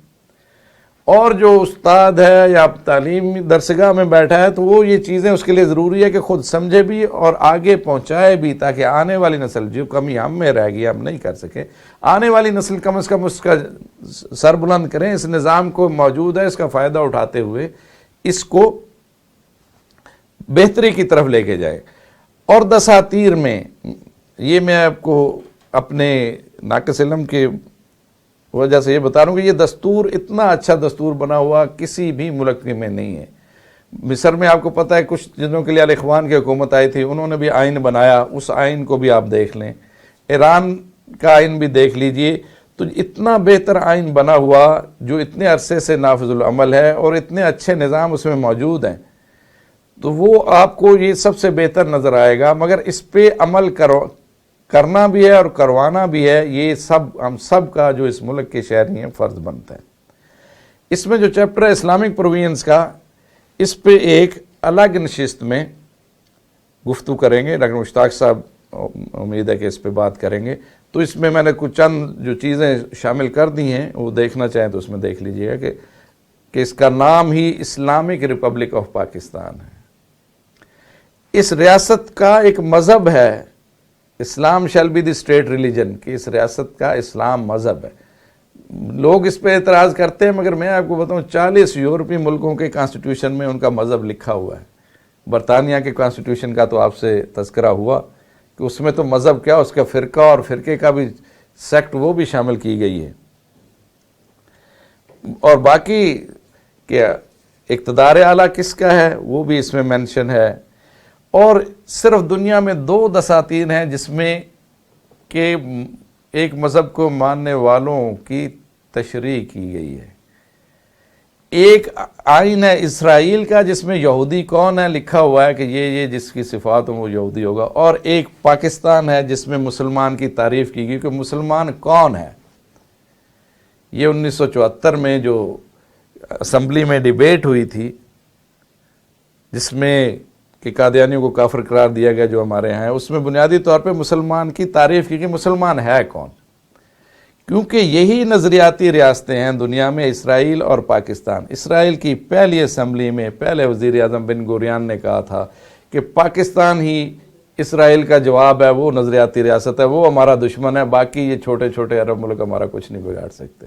اور جو استاد ہے یا تعلیمی درسگاہ میں بیٹھا ہے تو وہ یہ چیزیں اس کے لیے ضروری ہے کہ خود سمجھے بھی اور آگے پہنچائے بھی، تاکہ آنے والی نسل جو کمی ہم میں رہ گئی ہم نہیں کر سکے، آنے والی نسل کم از کم اس کا سر بلند کریں، اس نظام کو موجود ہے اس کا فائدہ اٹھاتے ہوئے اس کو بہتری کی طرف لے کے جائے۔ اور دساتیر میں یہ میں آپ کو اپنے ناقص علم کے وجہ سے یہ بتا رہا ہوں کہ یہ دستور اتنا اچھا دستور بنا ہوا کسی بھی ملک میں نہیں ہے۔ مصر میں آپ کو پتہ ہے کچھ دنوں کے لیے الاخوان کی حکومت آئی تھی، انہوں نے بھی آئین بنایا، اس آئین کو بھی آپ دیکھ لیں، ایران کا آئین بھی دیکھ لیجئے، تو اتنا بہتر آئین بنا ہوا جو اتنے عرصے سے نافذ العمل ہے اور اتنے اچھے نظام اس میں موجود ہیں، تو وہ آپ کو یہ سب سے بہتر نظر آئے گا، مگر اس پہ عمل کرنا بھی ہے اور کروانا بھی ہے، یہ سب ہم سب کا جو اس ملک کے شہری ہیں فرض بنتا ہے۔ اس میں جو چیپٹر ہے اسلامک پرووینس کا، اس پہ ایک الگ نشست میں گفتگو کریں گے، ڈاکٹر مشتاق صاحب امید ہے کہ اس پہ بات کریں گے۔ تو اس میں نے کچھ چند جو چیزیں شامل کر دی ہیں وہ دیکھنا چاہیں تو اس میں دیکھ لیجئے گا کہ اس کا نام ہی اسلامک ریپبلک آف پاکستان ہے۔ اس ریاست کا ایک مذہب ہے، Islam shall be the state religion, کہ اس ریاست کا اسلام مذہب ہے۔ لوگ اس پہ اعتراض کرتے ہیں، مگر میں آپ کو بتاؤں 40 یورپی ملکوں کے کانسٹیٹیوشن میں ان کا مذہب لکھا ہوا ہے۔ برطانیہ کے کانسٹیٹیوشن کا تو آپ سے تذکرہ ہوا کہ اس میں تو مذہب کیا، اس کا فرقہ اور فرقے کا بھی سیکٹ وہ بھی شامل کی گئی ہے، اور باقی کہ اقتدار اعلیٰ کس کا ہے وہ بھی اس میں مینشن ہے۔ اور صرف دنیا میں 2 دساتیر ہیں جس میں کہ ایک مذہب کو ماننے والوں کی تشریح کی گئی ہے۔ ایک آئین ہے اسرائیل کا جس میں یہودی کون ہے لکھا ہوا ہے کہ یہ جس کی صفات ہوں وہ یہودی ہوگا، اور ایک پاکستان ہے جس میں مسلمان کی تعریف کی گئی کہ مسلمان کون ہے۔ یہ 1974 میں جو اسمبلی میں ڈیبیٹ ہوئی تھی، جس میں کہ قادیانیوں کو کافر قرار دیا گیا جو ہمارے یہاں ہے، اس میں بنیادی طور پہ مسلمان کی تعریف کی کہ مسلمان ہے کون، کیونکہ یہی نظریاتی ریاستیں ہیں دنیا میں، اسرائیل اور پاکستان۔ اسرائیل کی پہلی اسمبلی میں پہلے وزیر اعظم بن گوریان نے کہا تھا کہ پاکستان ہی اسرائیل کا جواب ہے، وہ نظریاتی ریاست ہے، وہ ہمارا دشمن ہے، باقی یہ چھوٹے چھوٹے عرب ملک ہمارا کچھ نہیں بگاڑ سکتے۔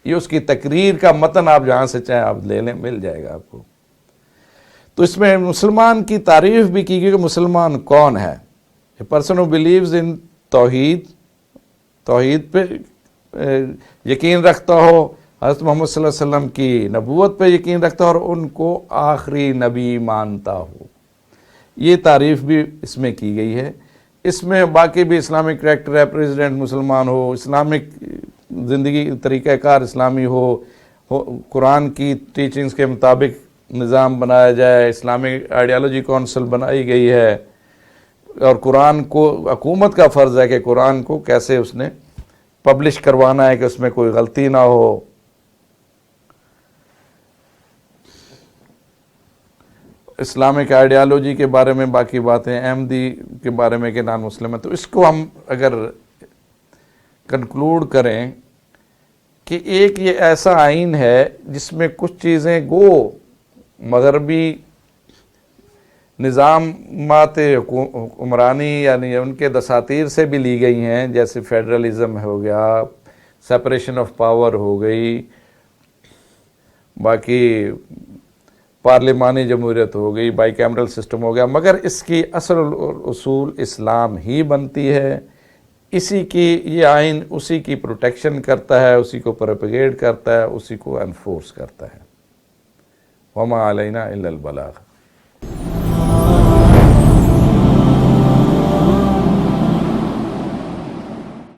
یہ اس کی تقریر کا متن آپ جہاں سے چاہیں آپ لے لیں، مل جائے گا آپ کو۔ تو اس میں مسلمان کی تعریف بھی کی گئی کہ مسلمان کون ہے، a person who believes in توحید پہ یقین رکھتا ہو، حضرت محمد صلی اللہ علیہ وسلم کی نبوت پہ یقین رکھتا ہو اور ان کو آخری نبی مانتا ہو. یہ تعریف بھی اس میں کی گئی ہے. اس میں باقی بھی اسلامک کریکٹر ہے، پریزیڈنٹ مسلمان ہو، اسلامک زندگی طریقہ کار اسلامی ہو، قرآن کی ٹیچنگز کے مطابق نظام بنایا جائے، اسلامک آئیڈیالوجی کونسل بنائی گئی ہے، اور قرآن کو حکومت کا فرض ہے کہ قرآن کو کیسے اس نے پبلش کروانا ہے کہ اس میں کوئی غلطی نہ ہو. اسلامک آئیڈیالوجی کے بارے میں باقی باتیں، احمدی کے بارے میں کہ نان مسلم ہے. تو اس کو ہم اگر کنکلوڈ کریں کہ ایک یہ ایسا آئین ہے جس میں کچھ چیزیں مغربی نظامات حکمرانی یعنی ان کے دساتیر سے بھی لی گئی ہیں، جیسے فیڈرلزم ہو گیا، سپریشن آف پاور ہو گئی، باقی پارلیمانی جمہوریت ہو گئی، بائی کیمرل سسٹم ہو گیا، مگر اس کی اصل اصول اسلام ہی بنتی ہے. اسی کی یہ آئین اسی کی پروٹیکشن کرتا ہے، اسی کو پروپیگیٹ کرتا ہے، اسی کو انفورس کرتا ہے. وما علینا الا البلاغ.